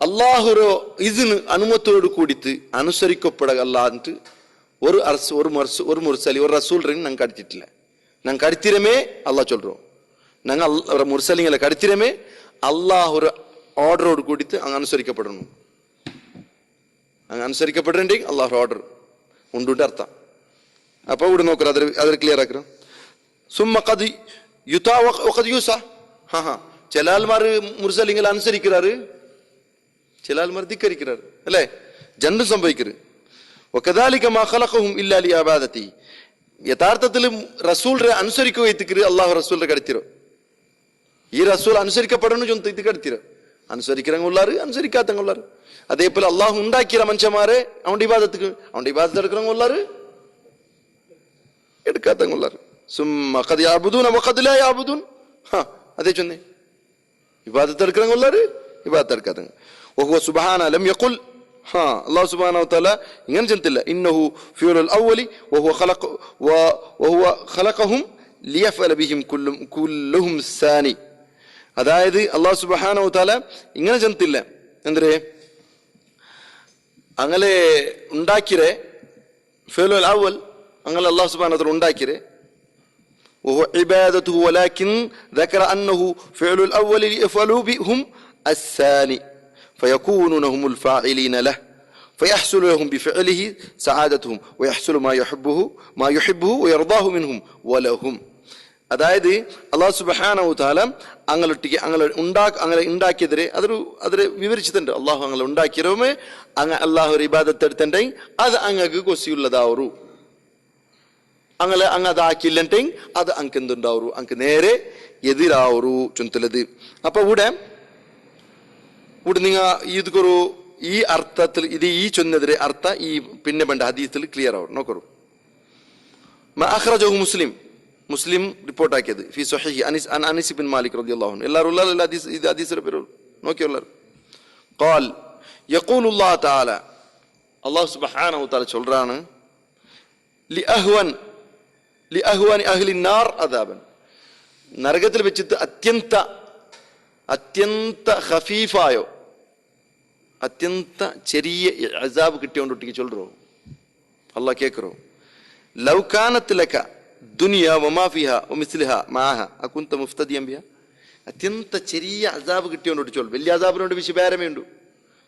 അള്ളാഹുരോ ഇതിന് അനുമതിയോട് കൂടിയിട്ട് അനുസരിക്കപ്പെടല്ലാണ്ട് ഒരു മുർസലി ഒരു റസൂൽ ഞങ്ങൾക്ക് അടിച്ചിട്ടില്ല. ഞങ്ങൾക്ക് അടിത്തിരമേ അള്ളാഹ് ചൊല്ലുറോം. ഞങ്ങൾ മുർസലിങ്ങളെ കടിത്തിരമേ അള്ളാഹുര ഓർഡറോട് കൂടിയിട്ട് അങ്ങ് അനുസരിക്കപ്പെടണം. അങ്ങ് അനുസരിക്കപ്പെടണ്ടെങ്കിൽ അള്ളാഹു ഓർഡർ ഉണ്ടുണ്ട് അർത്ഥം. അപ്പൊ ഇവിടെ നോക്കറ അതൊരു ക്ലിയർ ആക്കണം. സുമ്മ ഖദ് യുതാ വഖദ് യൂസാ. ചില ആൾമാർ മുർസലിങ്ങളെ അനുസരിക്കാറ്, ചില ആൾമാർ ധിക്കരിക്കാറ് അല്ലേ. രണ്ടും സംഭവിക്കരുത്. വകദാലിക മാ ഖലഖഹും ഇല്ലാ ലിഇബാദതി. യഥാർത്ഥത്തിൽ റസൂലിനെ അനുസരിക്കുക എത്തിക്കര് അള്ളാഹു റസൂലിനെ കടത്തിരോ. ഈ റസൂൽ അനുസരിക്കപ്പെടണം ചൊന്ത് ഇത് കടത്തിരോ. അനുസരിக்கிறവങ്ങളുള്ളാറ് അനുസരിക്കാത്തവങ്ങളുള്ളാറ്. അതേപോലെ അള്ളാഹു ഉണ്ടാക്കിയ മനുഷ്യന്മാരെ അവന്റെ ഇബാദത്ത് എടുக்கிறവങ്ങളുള്ളാറ് എടുക്കാത്തവങ്ങളുള്ളാറ്. സുമ്മ ഖദ് യഅബുദൂന വഖദ് ലാ യഅബുദൂൻ. അതേ ചൊന്നേ ഇബാദത്ത് എടുக்கிறവങ്ങളുള്ളാറ് ഇബാദത്ത് എടുക്കാത്തവങ്ങൾ. വഹുവ സുബ്ഹാന ലം യഖുൽ. അല്ലാഹു സുബ്ഹാനഹു വതആല ഇങ്ങനെ ചെന്നില്ല ഇന്നഹു ഫിഉലുൽ അവ്വലി വഹുവ ഖലഖഹും ലിയഫഅല ബിഹിം കുല്ലുഹും സാനി. അതായത് അല്ലാഹു സുബ്ഹാനഹു വതആല ഇങ്ങനെ ചെന്നില്ല എന്തേ അങ്ങനെ ഉണ്ടാക്കിരെ ഫിഉലുൽ അവ്വൽ അങ്ങനെ അല്ലാഹു സുബ്ഹാനഹു വതആല ഉണ്ടാക്കിരെ وهو عبادته ولكن ذكر أنه فعل الأول ليفعلوا بهم الثاني فيكونون هم الفاعلين له فيحصل لهم بفعله سعادتهم ويحصل ما يحبه ويرضاه منهم ولهم. അതായത് അല്ലാഹു സുബ്ഹാനഹു വതആല അങ്ങനെ ഉണ്ടാക്കിയതിരെ അതൊരു വിവരിച്ചിട്ടുണ്ട്. അള്ളാഹു അങ്ങനെ ഉണ്ടാക്കിയവമേ അങ്ങ് അള്ളാഹു ഒരു ഇബാദത്ത് എടുത്തിട്ടുണ്ടെങ്കിൽ അത് അങ്ങക്ക് കൊസിയുള്ളതാവൂ. അങ്ങനെ അങ്ങ് അതാക്കില്ലെങ്കിൽ അത് അങ്ക് എന്തുണ്ടാവൂ, അങ്ക് നേരെ എതിരാവൂ ചൊന്തലത്. അപ്പൊ ഇവിടെ നിങ്ങൾ ഇതൊരു ഈ അർത്ഥത്തിൽ ഇത് ഈ ചൊന്നതിരെ അർത്ഥ ഈ പിന്നെ പണ്ട് ഹദീസിൽ ക്ലിയർ ആവും. നോക്കൂ. അഖ്റജഹു മുസ്ലിം റിപ്പോർട്ടാക്കിയത് ഫി സ്വഹീഹി അനസ് ഇബ്നു മാലിക് റളിയല്ലാഹു അൻഹു. എല്ലാവരും ഉള്ള ഹദീസിലെ പേര് നോക്കിയുള്ളവർ. ഖാൽ യഖൂലുല്ലാഹു തആല, അല്ലാഹു സുബ്ഹാനഹു വതആല ചൊല്றாണ് ലിഅഹ്വാനി അഹ്ലി നാർ അദാബൻ. നരകത്തിൽ വെച്ചിട്ട് അത്യന്ത ഖഫീഫായോ അത്യന്ത ചെറിയ അസാബ് കിട്ടിയോണ്ടൊട്ടിക്ക് ചൊല്ലോ അല്ലാഹ് കേക്കറോ. ലൗ കാനത് ലക ദുനിയ വമാ ഫിഹാ വമിസ്ലിഹാ മാഹ അകുൻത മുഫ്തദിയൻ ബിഹാ. അത്യന്ത ചെറിയ അസാബ് കിട്ടിയോണ്ടൊട്ടി ചൊല്ലോ. വലിയ അസാബിനോട് വിഷയ വേരമേ ഉണ്ടു.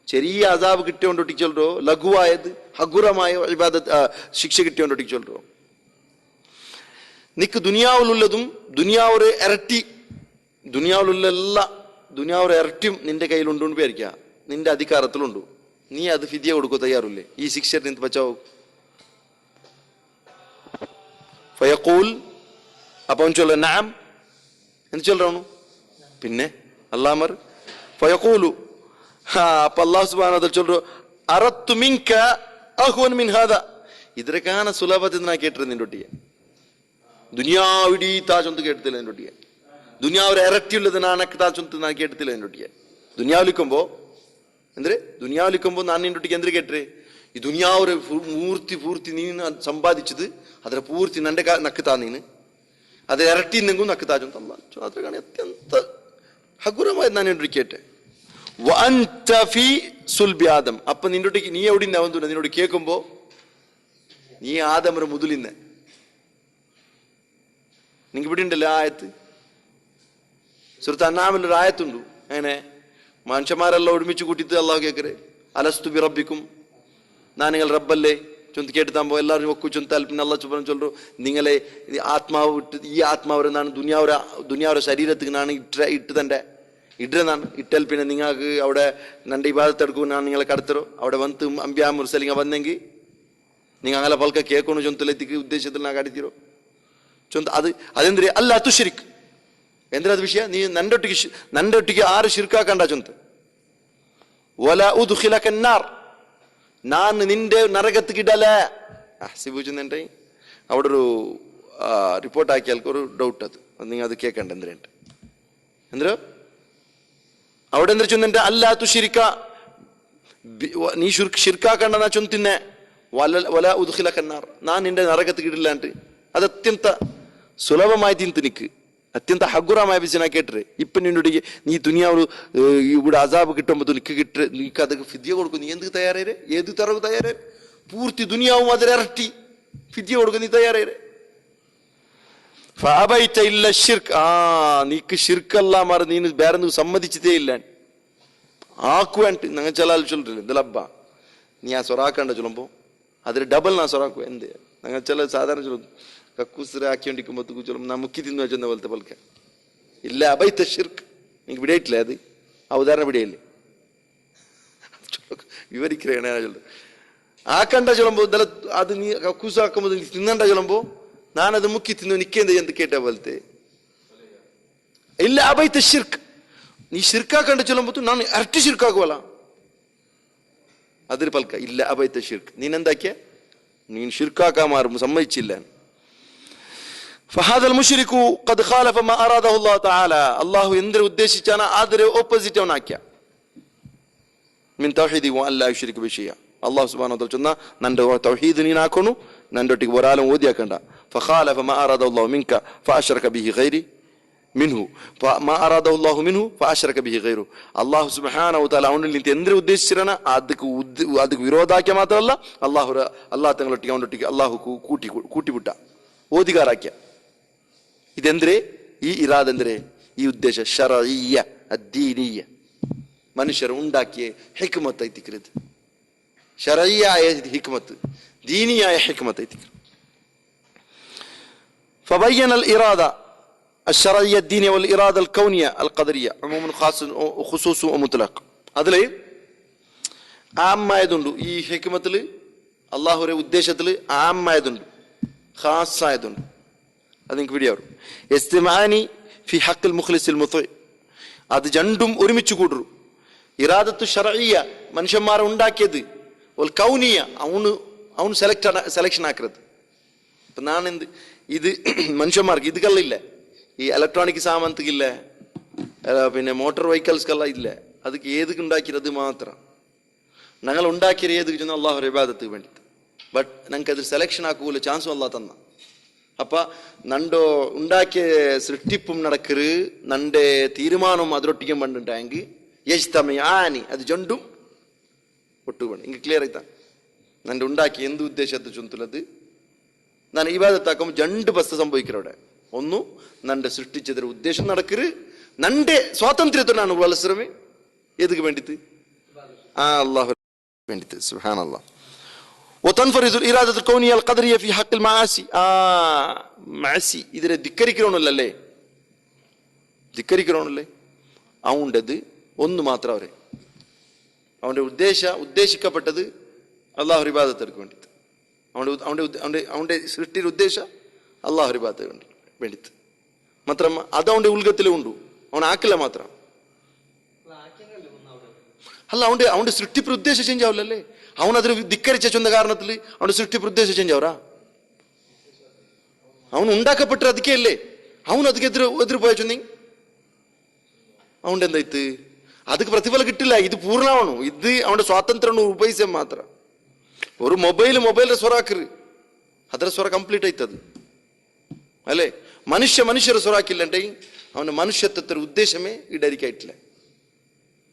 ചെറിയ അസാബ് കിട്ടിയോണ്ടൊട്ടി ചൊല്ലോ. ലഘുവായത് ഹഗുറമായ ഇബാദത്ത് ശിക്ഷ കിട്ടിയോണ്ടൊട്ടി ചൊല്ലോ. നിക്ക് ദുനിയാവിലുള്ളതും ദുനിയാവൊരു ഇരട്ടി ദുനിയാവിലുള്ള എല്ലാ ദുനിയാവൊരു ഇരട്ടിയും നിന്റെ കയ്യിലുണ്ടെന്ന് വിചാരിക്കുക. നിന്റെ അധികാരത്തിലുണ്ടു. നീ അത് ഫിദിയ കൊടുക്കുക തയ്യാറില്ലേ? ഈ ശിക്ഷ നിന്ന് ബച്ചാവൂ. ഫയഖൂൽ, അപ്പൊ അവൻ ചൊല്ല നഅം എന്ന് ചൊല്ലണു. പിന്നെ അല്ലാഹ് ഫയഖൂലു, അപ്പൊ അല്ലാഹു സുബ്ഹാനഹു വ തആല ചൊല്ലു അറത്തു മിൻക അഹ്വൻ മിൻ ഹാദാ, ಇದರಕಾನ ಸುಲಭದಿಂದ ನಾ ಕೇಟ್ರೆ ನಿನ್ನೊಟ್ಟಿಗೆ ದುನಿಯಾವಿಡೀ ತಾ ಚೊಂತು ಕೇಳ್ತಿಲ್ಲ ನಿನ್ನೊಟ್ಟಿಗೆ, ದುನಿಯಾವ್ರ ಎರಟ್ಟಿಯುള്ളത് ನಾನಕ್ಕೆ ತಾ ಚೊಂತು ನಾನು ಕೇಳ್ತಿಲ್ಲ ನಿನ್ನೊಟ್ಟಿಗೆ. ದುನಿಯಾವಲಿക്കുമ്പോ ಅಂದ್ರೆ ದುನಿಯಾವಲಿക്കുമ്പോ ನಾನು ನಿನ್ನೊಟ್ಟಿಗೆ ಅಂದ್ರೆ ಕೇಟ್ರೆ ಈ ದುನಿಯಾವ್ರ ಪೂರ್ತಿ ನೀನು ಸಂಪಾದಿച്ചത് ಅದರ ಪೂರ್ತಿ ನಂಡೆ ನಕ್ಕುತ್ತಾ ನೀನು ಅದರ ಎರಟ್ಟಿ ನಂಗೂ ನಕ್ಕುತ್ತಾ ಚೊಂತಲ್ಲ. ಅದ್ರ ಕಾಣ ಅತ್ಯಂತ ಹಗುರമായി ನಾನು ನಿನ್ನೊಟ್ಟಿಗೆ ಕೇട്ടെ. വഅൻത ഫീ സുൽബി ആദം, അപ്പൊ നിന്നൊട്ടിക്ക് നീ എവിടെ അവൻ നിന്നോട് കേൾക്കുമ്പോ നീ ആദമര മുതലിന്നെ. നിങ്ങൾക്ക് ഇവിടെ ഉണ്ടല്ലോ ആയത്ത്, സുഹൃത്ത് അന്നാമിലൊരു ആയത്തുണ്ടു. അങ്ങനെ മനുഷ്യന്മാരെല്ലാം ഒരുമിച്ച് കൂട്ടിയിട്ട് അള്ളാഹു കേക്കരെ അലസ്തു ബി റബ്ബിക്കും, ഞാൻ നിങ്ങൾ റബ്ബല്ലേ ചൊന്ത് കേട്ടുത്താകുമ്പോ എല്ലാവരും ഒക്കു ചൊന്താൽ പിന്നെ അള്ളാഹു സുബ്ഹാനഹു ചൊല്ലു നിങ്ങളെ ആത്മാവ് വിട്ട് ഈ ആത്മാവരെ ഞാൻ ദുനിയാവരെ ശരീരത്തിക്ക് ഞാൻ ഇട്ട് തന്റെ ഇടുന്നാണ് ഇട്ടാൽ പിന്നെ നിങ്ങൾക്ക് അവിടെ നന്റെ ഇബാദത്തെടുക്കും ഞാൻ നിങ്ങളെ കടത്തരോ അവിടെ വന്ന് അമ്പ്യാ മുർസലിങ്ങ വന്നെങ്കിൽ നിങ്ങൾ അങ്ങനെ പൽക്ക കേൾക്കണു ചൊന്തലെത്തിക്ക് ഉദ്ദേശത്തിൽ ഞാൻ കടത്തിരോ ചൊന്ത അത് അതെന്തിരി അല്ല തുഷിരിക്ക് എന്തിനത് വിഷയ നീ നന്റെ ഒട്ടിക്ക് ആറ് ശിർക്കാക്കണ്ട ചൊന്ത് വല ഉദ്ഖിലക നാർ, ഞാൻ നിന്റെ നരകത്തിക്ക് ഇടലേ സിബുചെന്നെ അവിടെ ഒരു റിപ്പോർട്ട് ആക്കിയാൽ ഒരു ഡൗട്ട് അത് നിങ്ങൾ അത് കേൾക്കണ്ട എന്തിനുണ്ട് എന്തോ അവിടെ എന്തൊരു ചൊന്നെ അല്ല തുഷിരിക്ക നീ ഷിർക്കാക്കണ്ടെന്നാ ചൊന്തിന്നെ വല ഉദ്ഖിലക നാർ, ഞാൻ നിന്റെ നരകത്തിക്ക് ഇടില്ലാണ്ട്. അത് അത്യന്ത സുലഭമായി തിന്ത് നിക്ക് അത്യന്ത ഹഗുറമായ വിഷന കേട്ടേ. ഇപ്പൊ നിന്നോട് നീ ദുനിയാവ് ഇവിടെ അസാബ് കിട്ടുമ്പോ നിക്ക് അതൊക്കെ ഫിദ്യ കൊടുക്കും. നീ എന്ത് തയ്യാറേരെ, ഏത് തറവ് തയ്യാറേ, പൂർത്തി ദുനിയാവും അതിലിരട്ടി ഫിദ്യ കൊടുക്കും നീ തയ്യാറേരെ. നീക്ക് ഷിർക്കല്ല മാറി നീ വേറെ സമ്മതിച്ചതേ ഇല്ല ആക്കുവാൻ ഞങ്ങൾ ചില ചൊല്ലില്ല ഇതിലബ്ബ നീ ആ സൊറാക്കണ്ട ചൊല്ലുമ്പോ അതിൽ ഡബിൾ നാ സൊറാക്കു എന്ത് ഞങ്ങൾ ചില സാധാരണ ചൊല്ലും കക്കൂസിര ആക്കിക്കൊണ്ടിരിക്കുമ്പോ ചൊല്ലുമ്പോ നാ മുക്കി തിന്നു വെച്ചെന്ന പോലത്തെ പൽക്ക ഇല്ല അബൈത്ത ഷിർക്ക് നിങ്ങൾക്ക് വിടയിട്ടില്ലേ അത് ആ ഉദാഹരണം വിടയില്ലേ വിവരിക്കണ ചൊല്ലു ആക്കണ്ട ചൊല്ലുമ്പോ അത് നീ കക്കൂസ് ആക്കുമ്പോ തിന്നണ്ട ചൊല്ലുമ്പോ ഞാനത് മുക്കി തിന്നു നിക്കേന്ത് എന്ത് കേട്ട പോലത്തെ ഇല്ല അബൈത്ത ഷിർക്ക് നീ ഷിർക്കാക്കണ്ട ചൊല്ലുമ്പോ ഞാൻ ഇരട്ടി ഷിർക്കാക്കുവല്ല അതിൽ പൽക്ക ഇല്ല അബൈത്ത ഷിർക്ക് നീനെന്താക്കിയ നീ ഷിർക്കാക്കാൻ മാറും സമ്മതിച്ചില്ല. ഫഹാദൽ മുശ്രികു ഖദ് ഖാലഫ മാ അറാദഹു അല്ലാഹു തആല, അല്ലാഹു എന്തിനെ ഉദ്ദേശിച്ചാണ് അതിന്റെ ഓപ്പോസിറ്റ് അവനാക്കിയ മിൻ തൗഹീദി വ അല്ലാ യുശ്രിക ബി ഷൈഅ. അല്ലാഹു സുബ്ഹാനഹു വ തആല ചൊന്ന നന്റെ തൗഹീദ് നീ നാക്കണു നന്റെ ഒട്ടിക്ക് ഒരാളും ഓതിയാക്കണ്ട. ഫഖാലഫ മാ അറാദഹു അല്ലാഹു മിൻക ഫഅശ്റക ബിഹി ഗൈരി മിൻഹു മാ അറാദഹു അല്ലാഹു മിൻഹു ഫഅശ്റക ബിഹി ഗൈറു. അല്ലാഹു സുബ്ഹാനഹു വ തആല അവനിൽ നിന്ന് എന്തിനെ ഉദ്ദേശിച്ചിരാണ് ಅದಕ್ಕೆ ವಿರೋಧಾಕ್ಯ ಮಾತ್ರವಲ್ಲ ಅಲ್ಲಾಹ್ ತಂಗಳೊಟ್ಟಿಗೆ ಅವನೊಟ್ಟಿಗೆ ಅಲ್ಲಾಹು ಕೂಟಿಬಿಟ್ಟ ಓದಿಗಾರಾಕ್ಯ. ಇದೆಂದ್ರೆ ಈ ಇರಾದಂದ್ರೆ ಈ ಉದ್ದೇಶ ಶರঈಯ ಅದ್ದೀನೀಯ ಮನುಷ್ಯರು ഉണ്ടാക്കിയ ಹಿಕ್ಮತ್ ಐತಿಕ್ರದು ಶರঈಯ ಹಿಕ್ಮತ್ ದೀನಿಯ ಹಿಕ್ಮತ್ ಐತಿಕ್ರ. فبين الإرادة الشرعية الدينية والإرادة الكونية القدرية عموما خاص وخصوص ومطلق. അതിലെ ആമ്മായതുണ്ട് ഈ ഹിക്മത്തില് അള്ളാഹുരെ ഉദ്ദേശത്തില് ആമ്മായതുണ്ട് ഖാസായതുണ്ട്. അത് നിങ്ങൾക്ക് വീഡിയോ ഇസ്തിമാനി ഫി ഹഖിൽ മുഖ്ലിസിൽ മുത്വ, അത് രണ്ടും ഒരുമിച്ച് കൂടൂ. ഇറാദത്തു ശർഈയ മനുഷ്യന്മാരെ ഉണ്ടാക്കിയത് ഒൽ കൗനിയ അവന് സെലക്ഷൻ ആക്കരുത്. ഇപ്പൊ നാനെന്ത് ഇത് മനുഷ്യന്മാർക്ക് ഇത് കല്ലില്ല, ഈ ഇലക്ട്രോണിക് സാമാനത്തിക്കില്ല, പിന്നെ മോട്ടോർ വെഹിക്കിൾസ്ക്കെല്ല ഇല്ല, ಅದಕ್ಕೆ ಏದಕ್ಕೆ ഉണ്ടാക്കിയത് മാത്രം ഞങ്ങൾ ഉണ്ടാക്കിയത് ഏതൊക്കെ ചെന്നാൽ അള്ളാഹു ഇബാദത്തിന് വേണ്ടിയിട്ട്. ബട്ട് ഞങ്ങൾക്ക് അതിൽ സെലക്ഷൻ ആക്കൂല ചാൻസും അല്ലാ തന്ന. അപ്പ നണ്ടോ ഉണ്ടാക്കിയ സൃഷ്ടിപ്പും നടക്കരു നന്റെ തീരുമാനവും അതിരൊട്ടിക്കും പണ്ടുണ്ടായെങ്കിൽ യജ്തമയാനി അത് രണ്ടും ഒട്ടുപണി ഇങ്ങ് ക്ലിയർ ആയിത്താ. നന്റെ ഉണ്ടാക്കി എന്ത് ഉദ്ദേശത്തെ ചൊന്തുള്ളത് ನಾನು ಇಬಾದತ್ತಾಕಂಬ രണ്ട് ಬಸ್ತು ಸಂಭವಿக்கிறവിടെ. ഒന്ന് നന്റെ സൃഷ്ടിച്ചതിന്റെ ഉദ്ദേശം നടക്കരു, നന്റെ സ്വാതന്ത്ര്യത്തെ ನಾನು ಬಳಸರಮೆ ഏതൊക്കെ വേണ്ടിയിട്ട് അള്ളാഹു വേണ്ടിയിട്ട്. സുബ്ഹാനല്ലാഹ്. وتنفرد الإرادة الكونية القدرية في حق المعاصي. معاصي ഇതിനെ ധിക്കരിക്കണമല്ലേ, ധിക്കരിക്കണമല്ലേ അവൻ്റെത് ഒന്ന് മാത്രം അവരെ അവൻ്റെ ഉദ്ദേശിക്കപ്പെട്ടത് അള്ളാഹു ഇബാദത്തെടുക്ക് വേണ്ടിയിട്ട്. അവൻ്റെ സൃഷ്ടിയുടെ ഉദ്ദേശം അള്ളാഹുരി ഭാഗത്ത് വേണ്ടിത്ത് മാത്രം അത് അവൻ്റെ ഉൽഗത്തിലും ഉണ്ട്. അവൻ ആക്കില്ല മാത്രം അല്ല, അവൻ്റെ സൃഷ്ടിപ്പ് ഉദ്ദേശം ചേഞ്ച് ആവില്ലല്ലേ. അവൻ അതിൽ ധിക്കരിച്ച ചൊന്ന കാരണത്തിൽ അവൻ്റെ സൃഷ്ടിപ്പ് ഉദ്ദേശം ചേഞ്ച് ആവറാ. അവൻ ഉണ്ടാക്കപ്പെട്ട അതിക്കല്ലേ, അവൻ അതിക്ക് എതിര് പോയ ചൊന്നി അവൻ്റെ എന്താ ഇത് ಅದಕ್ಕೆ ಪ್ರತಿಫಲ കിട്ടില്ല. ഇത് പൂർണ്ണമാണു. ഇത് അവൻ്റെ സ്വാതന്ത്ര്യം ഉപയോഗിച്ച മാത്രം. ഒരു മൊബൈൽ സ്വറാക്കറ് ಅದರ ಸ್ವರ ಕಂಪ್ಲೀಟ್ ಆಯ್ತದು ಅಲ್ಲೇ. മനുഷ്യರ സ്വറാക്കില്ലേ അവൻ്റെ മനുഷ്യത്വത്തെ ഉദ്ദേശമേ ഈടരിക്കായിട്ടില്ല.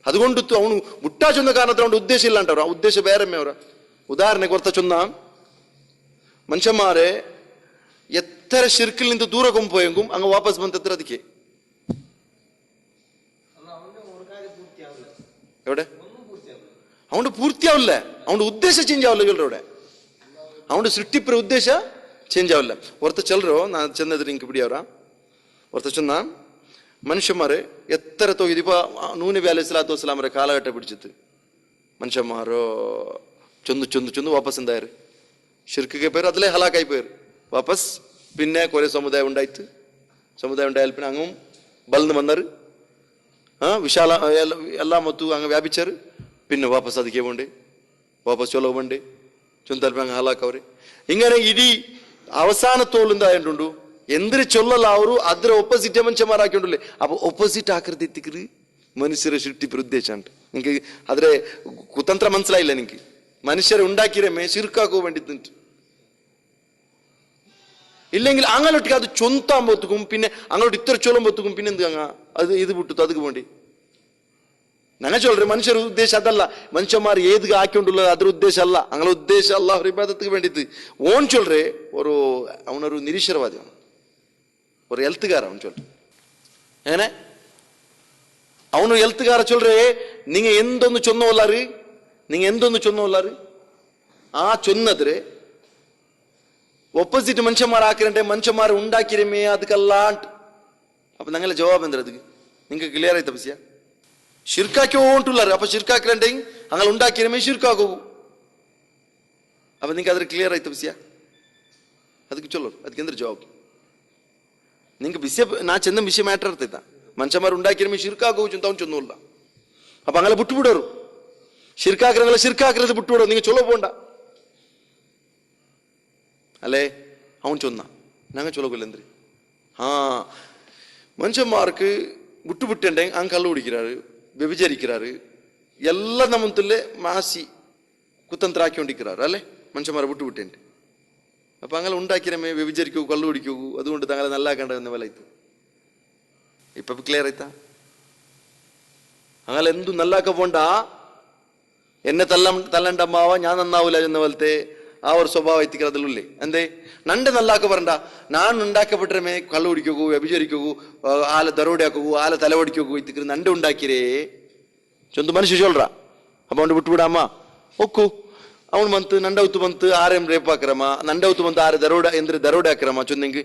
അതുകൊണ്ടു അവನು മുട്ടാ ചൊന്ന കാരണത്തിൽ അവൻ്റെ ഉദ്ദേശം ഇല്ലാണ്ടവർ ആ ഉദ്ദേശം വേറെമ്മേ അവರ. ഉദാഹരണ ಕೊರ್ತ ചൊന്ന മനുഷ്യന്മാരെ എത്ര ഷിർക്കിൽ നിന്ന് ദൂരെ കൊണ്ടുപോയെങ്കും അങ്ങ് വാಪಸ್ ಬಂದത്ര ಅದಕ್ಕೆ എവിടെ അവൻ്റെ പൂർത്തിയാവില്ല. അവൻ്റെ ഉദ്ദേശം ചേഞ്ച് ആവില്ല ഇവരുടെ. അവൻ്റെ സൃഷ്ടിപ്പിற ಉದ್ದೇಶ ಚೇಂಜ್ ಆವಿಲ್ಲ. ಹೊರತು ಚಲರು ನಾನು ಚೆನ್ನದ್ರಿ ಇಂಕ ಬಿಡಿಯವ್ರ ಹೊರತು ಚೆನ್ನ മനുഷ്യന്മാരെ എത്ര ഇതിപ്പോ നൂഹ് നബി അലൈഹി സ്വലാത്തു വസ്സലാമരെ കാലഘട്ടം പിടിച്ചിട്ട് മനുഷ്യന്മാരോ ചൊന്ന് വാപ്പസ് എന്തായാറ് ഷിർക്കിಗೆ പേര് അതിലേ ഹലാക്കായി പേര് വാപ്പസ്. പിന്നെ കുറെ സമുദായം ഉണ്ടായാൽ പിന്നെ അങ്ങും ബലന്ന് വന്നറ് വിശാല എല്ലാ മൊത്തം അങ്ങ് വ്യാപിച്ചാറ്. പിന്നെ വാപ്പസ് അതിക്കേ പോണ്ടേ വാപ്പസ് ചൊലവ് പോണ്ടേ ചൊന്തൽപ്പം അങ്ങ് ഹലാക്കവര്. ഇങ്ങനെ ഇടി അവസാനത്തോളം എന്തായിട്ടുണ്ടു എന്തിന് ചൊല്ലല്ല ಅವರು ಅದರ ಒಪ್ಪೋಸಿಟ್ ಮನುಷ್ಯಮಾರಾಕಿಂಡುല്ലേ. അപ്പോൾ ಒಪ್ಪೋಸಿಟ್ ആകൃതിത്തിക്ക് മനുഷ്യരെ സൃഷ്ടിപ്പിற ഉദ്ദേശം ഉണ്ട്. നിങ്ങൾക്ക് അതിലെ കുതന്ത്ര മനസ്സിലായില്ല. നിങ്ങൾക്ക് മനുഷ്യരെ ഉണ്ടാക്കിരമേ ശിർക്കാക്കോ വേണ്ടിട്ട് ഇല്ലെങ്കിൽ അങ്ങോട്ടേക്ക് അത് ചൊന്താകുമ്പോഴത്തേക്കും പിന്നെ അങ്ങോട്ട് ഇത്ര ചൊല്ലുമ്പോഴത്തേക്കും പിന്നെ എന്ത് അങ്ങ അത് ഇത് വിട്ടു അതുക്ക് വേണ്ടി ഞങ്ങൾ ചൊല്ലറേ മനുഷ്യർ ഉദ്ദേശം അതല്ല. മനുഷ്യന്മാർ ഏത് ആക്കിക്കൊണ്ടുള്ളത് അതൊരു ഉദ്ദേശം അല്ല. അങ്ങനെ ഉദ്ദേശം അല്ലാഹ് ഇബാദത്തുക്ക് വേണ്ടിയിട്ട് ഓൻ ചൊല്ലറേ അവനൊരു നിരീശ്വരവാദിയാണ്, ഒരു എൽത്തുകാര. അവൻ ചൊല്ല അങ്ങനെ ಅವನು ಎಲ್ತುಗಾರ ಚೊಲ್ರೆ ನಿಂಗೆ ಎಂದೊಂದು ಚೊನ್ನವಲ್ಲಾರು ಆ ಚೊನ್ನದ್ರೆ ಒಪ್ಪೋಸಿಟ್ ಮನುಷ್ಯಮಾರ ಹಾಕಿರಂటే ಮನುಷ್ಯಮಾರ ഉണ്ടാക്കിരമേ ಅದಕ್ಕಲ್ಲ ಅಂಟ್. അപ്പൊ ഞങ്ങളെ ജവാബ് എന്താ ಅದಕ್ಕೆ നിങ്ങൾക്ക് ക്ലിയർ ആയി തപസ്യ ഷിർക്കാക്കി ഓണ്ടുള്ളാറ്. അപ്പൊ ഷിർക്കാക്കിരണ്ടേ അങ്ങനെ ഉണ്ടാക്കിരമേ ഷിർക്കാക്കൂ. അപ്പൊ നിങ്ങൾക്ക് അದ್ರ ക്ലിയർ ആയി തപസ്യ ಅದಕ್ಕೆ ಚೊಲ್ಲೋರು ಅದಕ್ಕೆ ಅಂದ್ರೆ ಜವಾಬ್ ನಿಂಗೆ ವಿಷಯ ನಾ ಚಂದ ವಿಷಯ ಮ್ಯಾಟರ್ ಇರ್ತೈತ. ಮನುಷ್ಯಮಾರು ഉണ്ടാക്കിರಮೇ ഷിർക്കാക്കൂ ಅಂತ ಅವ್ನು ಚೊನ್ನೋಲ್ಲ. അപ്പൊ അങ്ങനെ ಬಿಟ್ಟುಬಿಡೋರು ഷിർക്കാക്കിരത് ಬಿಟ್ಟುಬಿಡೋರು. നിങ്ങൾ ಚೊಲೋ പോണ്ട അല്ലേ. അവൻ ചൊന്ന ഞങ്ങൾ ചൊല്ലകൊല്ലെന്തിരി മനുഷ്യന്മാർക്ക് വിട്ടുവിട്ടേ അങ്ങ് കള്ളു കുടിക്കാറ് വ്യഭിചരിക്കാറ് എല്ലാം നമ്മത്തില് മാസി കുത്തന്ത്രാക്കിക്കൊണ്ടിരിക്കാറ് അല്ലേ. മനുഷ്യന്മാരെ വിട്ടുവിട്ടേ അപ്പൊ അങ്ങനെ ഉണ്ടാക്കിരമേ വ്യഭിചരിക്കൂ കള്ളു കുടിക്കൂ അതുകൊണ്ട് തങ്ങളെ നല്ലാക്കേണ്ടതെന്ന് പോലെ ആയിത്ത്. ഇപ്പൊ ക്ലിയർ ആയിത്താ. അങ്ങനെ എന്തു നല്ലാക്ക പോണ്ട എന്നെ തല്ലണ്ടമ്മാവ ഞാൻ നന്നാവൂല എന്ന പോലത്തെ ആ ഒരു സ്വഭാവം എത്തിക്കുന്നതിലുള്ളേ. എന്തേ നണ്ട് നല്ലാക്ക പറണ്ട ഞാൻ ഉണ്ടാക്കപ്പെട്ടമേ കള്ളു കുടിക്കൂ വ്യഭിചരിക്കൂ ആല ദരോടയാക്കൂ ആല തലവടിക്കൂ എത്തിക്കുന്ന നണ്ട് ഉണ്ടാക്കിരേ ചൊന്തു മനുഷ്യ ചൊല്ലറ. അപ്പൊ അവൻ വിട്ടുവിടാമ ഒക്കു ಅವನು ಬಂತು ನಂಡವತ್ತು ಬಂತು ಆರೇಂ ರೇಪ್ ಹಾಕ್ರಮ ನಂಡವತ್ತು ಬಂತು ಆರೆ ದರೋಡೆ ಹಾಕ್ರಮ ಚೊಂದಿಂಗ್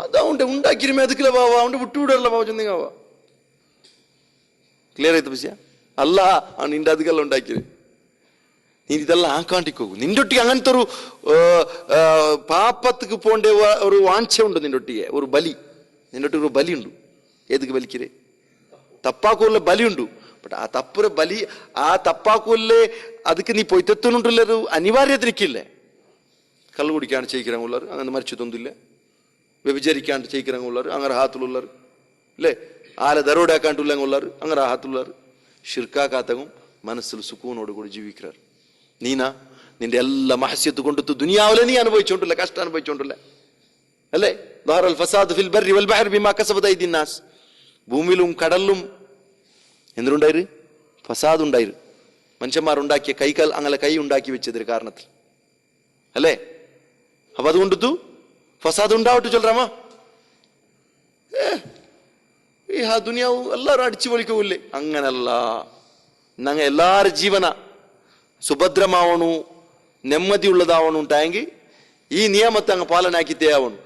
ಅದು ಅವನ್ಗೆ ಉಂಟಾಕಿರಮೇ ಅದಕ್ಕಿಲ್ಲ ಬಾವ ಅವನ್ಗೆ ಬಿಟ್ಟು ಬಿಡಲ್ಲ ಬಾವ ಚೊಂದಿಂಗ್ ಅವ ಕ್ಲಿಯರ್ ಆಯ್ತು ವಿಷಯ ಅಲ್ಲ. ಅವ್ನು ನಿಂದ ಅದಕ್ಕೆಲ್ಲ ഉണ്ടാക്കിയത് നീ ഇതെല്ലാം ആക്കാണ്ടിക്ക് പോകും. നിന്റെ ഒട്ടിക്ക് അങ്ങനത്തെ ഒരു പാപ്പത്തിക്ക് പോണ്ട ഒരു വാഞ്ച ഉണ്ട്. നിന്റെ ഒട്ടിക്ക് ഒരു ബലി നിന്റെ ഒട്ടിക്ക് ഒരു ബലിയുണ്ട്. ഏതൊക്കെ ബലിക്കരേ തപ്പാക്കൂല്ല ബലിയുണ്ട്. ബട്ട് ആ തപ്പുര ബലി ആ തപ്പാക്കൂല്ലേ ಅದಕ್ಕೆ ನೀ പൊയ്ത്തെത്തുന്നുണ്ടല്ലോ അനിവാര്യത്തിരിക്കില്ലേ. കള്ളു കുടിക്കാണ്ട് ചെയ്യിക്കാനുള്ളവർ അങ്ങനെ മരിച്ചു തൊന്നില്ല. വ്യഭിചരിക്കാണ്ട് ചെയ്യിക്കാനുള്ളവർ അങ്ങനെ ഹാത്തുള്ളവർ അല്ലേ. ആല ദരോടാക്കാണ്ടുള്ളവർ അങ്ങനെ ഹാത്തുള്ളവർ ഷിർക്കാക്കാത്തകും മനസ്സിൽ സുക്കൂനോടുകൂടി ജീവിക്കാറ്. നീനാ നിന്റെ എല്ലാ മഹസ്യത്ത് കൊണ്ടെത്തു ദുനിയാവിലെ നീ അനുഭവിച്ചോണ്ടില്ല കഷ്ടം അനുഭവിച്ചോണ്ടില്ല അല്ലേ. ദഹറൽ ഫസാദ് ഫിൽ ബർരി വൽ ബഹരി ബിമാ കസബത് അയ്ദിൻ നാസ്. ഭൂമിയിലും കടലിലും എന്തുണ്ടായിരു ഫസാദ് ഉണ്ടായിരു. മനുഷ്യന്മാരുണ്ടാക്കിയ കൈകൾ അങ്ങനെ കൈ ഉണ്ടാക്കി വെച്ചതിന് കാരണത്തിൽ അല്ലേ. അപ്പൊ അതുകൊണ്ടു ഫസാദ് ഉണ്ടാവട്ടെ ചൊല്ലറാമ ഈ ആ ദുനിയാവ് എല്ലാവരും അടിച്ചു പൊളിക്കൂല്ലേ. അങ്ങനല്ല. ഞങ്ങൾ എല്ലാവരും ജീവന സുഭദ്രമാവണു ನೆಮ್ಮದಿയുള്ളതാവണം ഉണ്ടായെങ്കിൽ ഈ നിയമത്തെ അങ്ങ് പാലനാക്കിത്തേ ആവണം.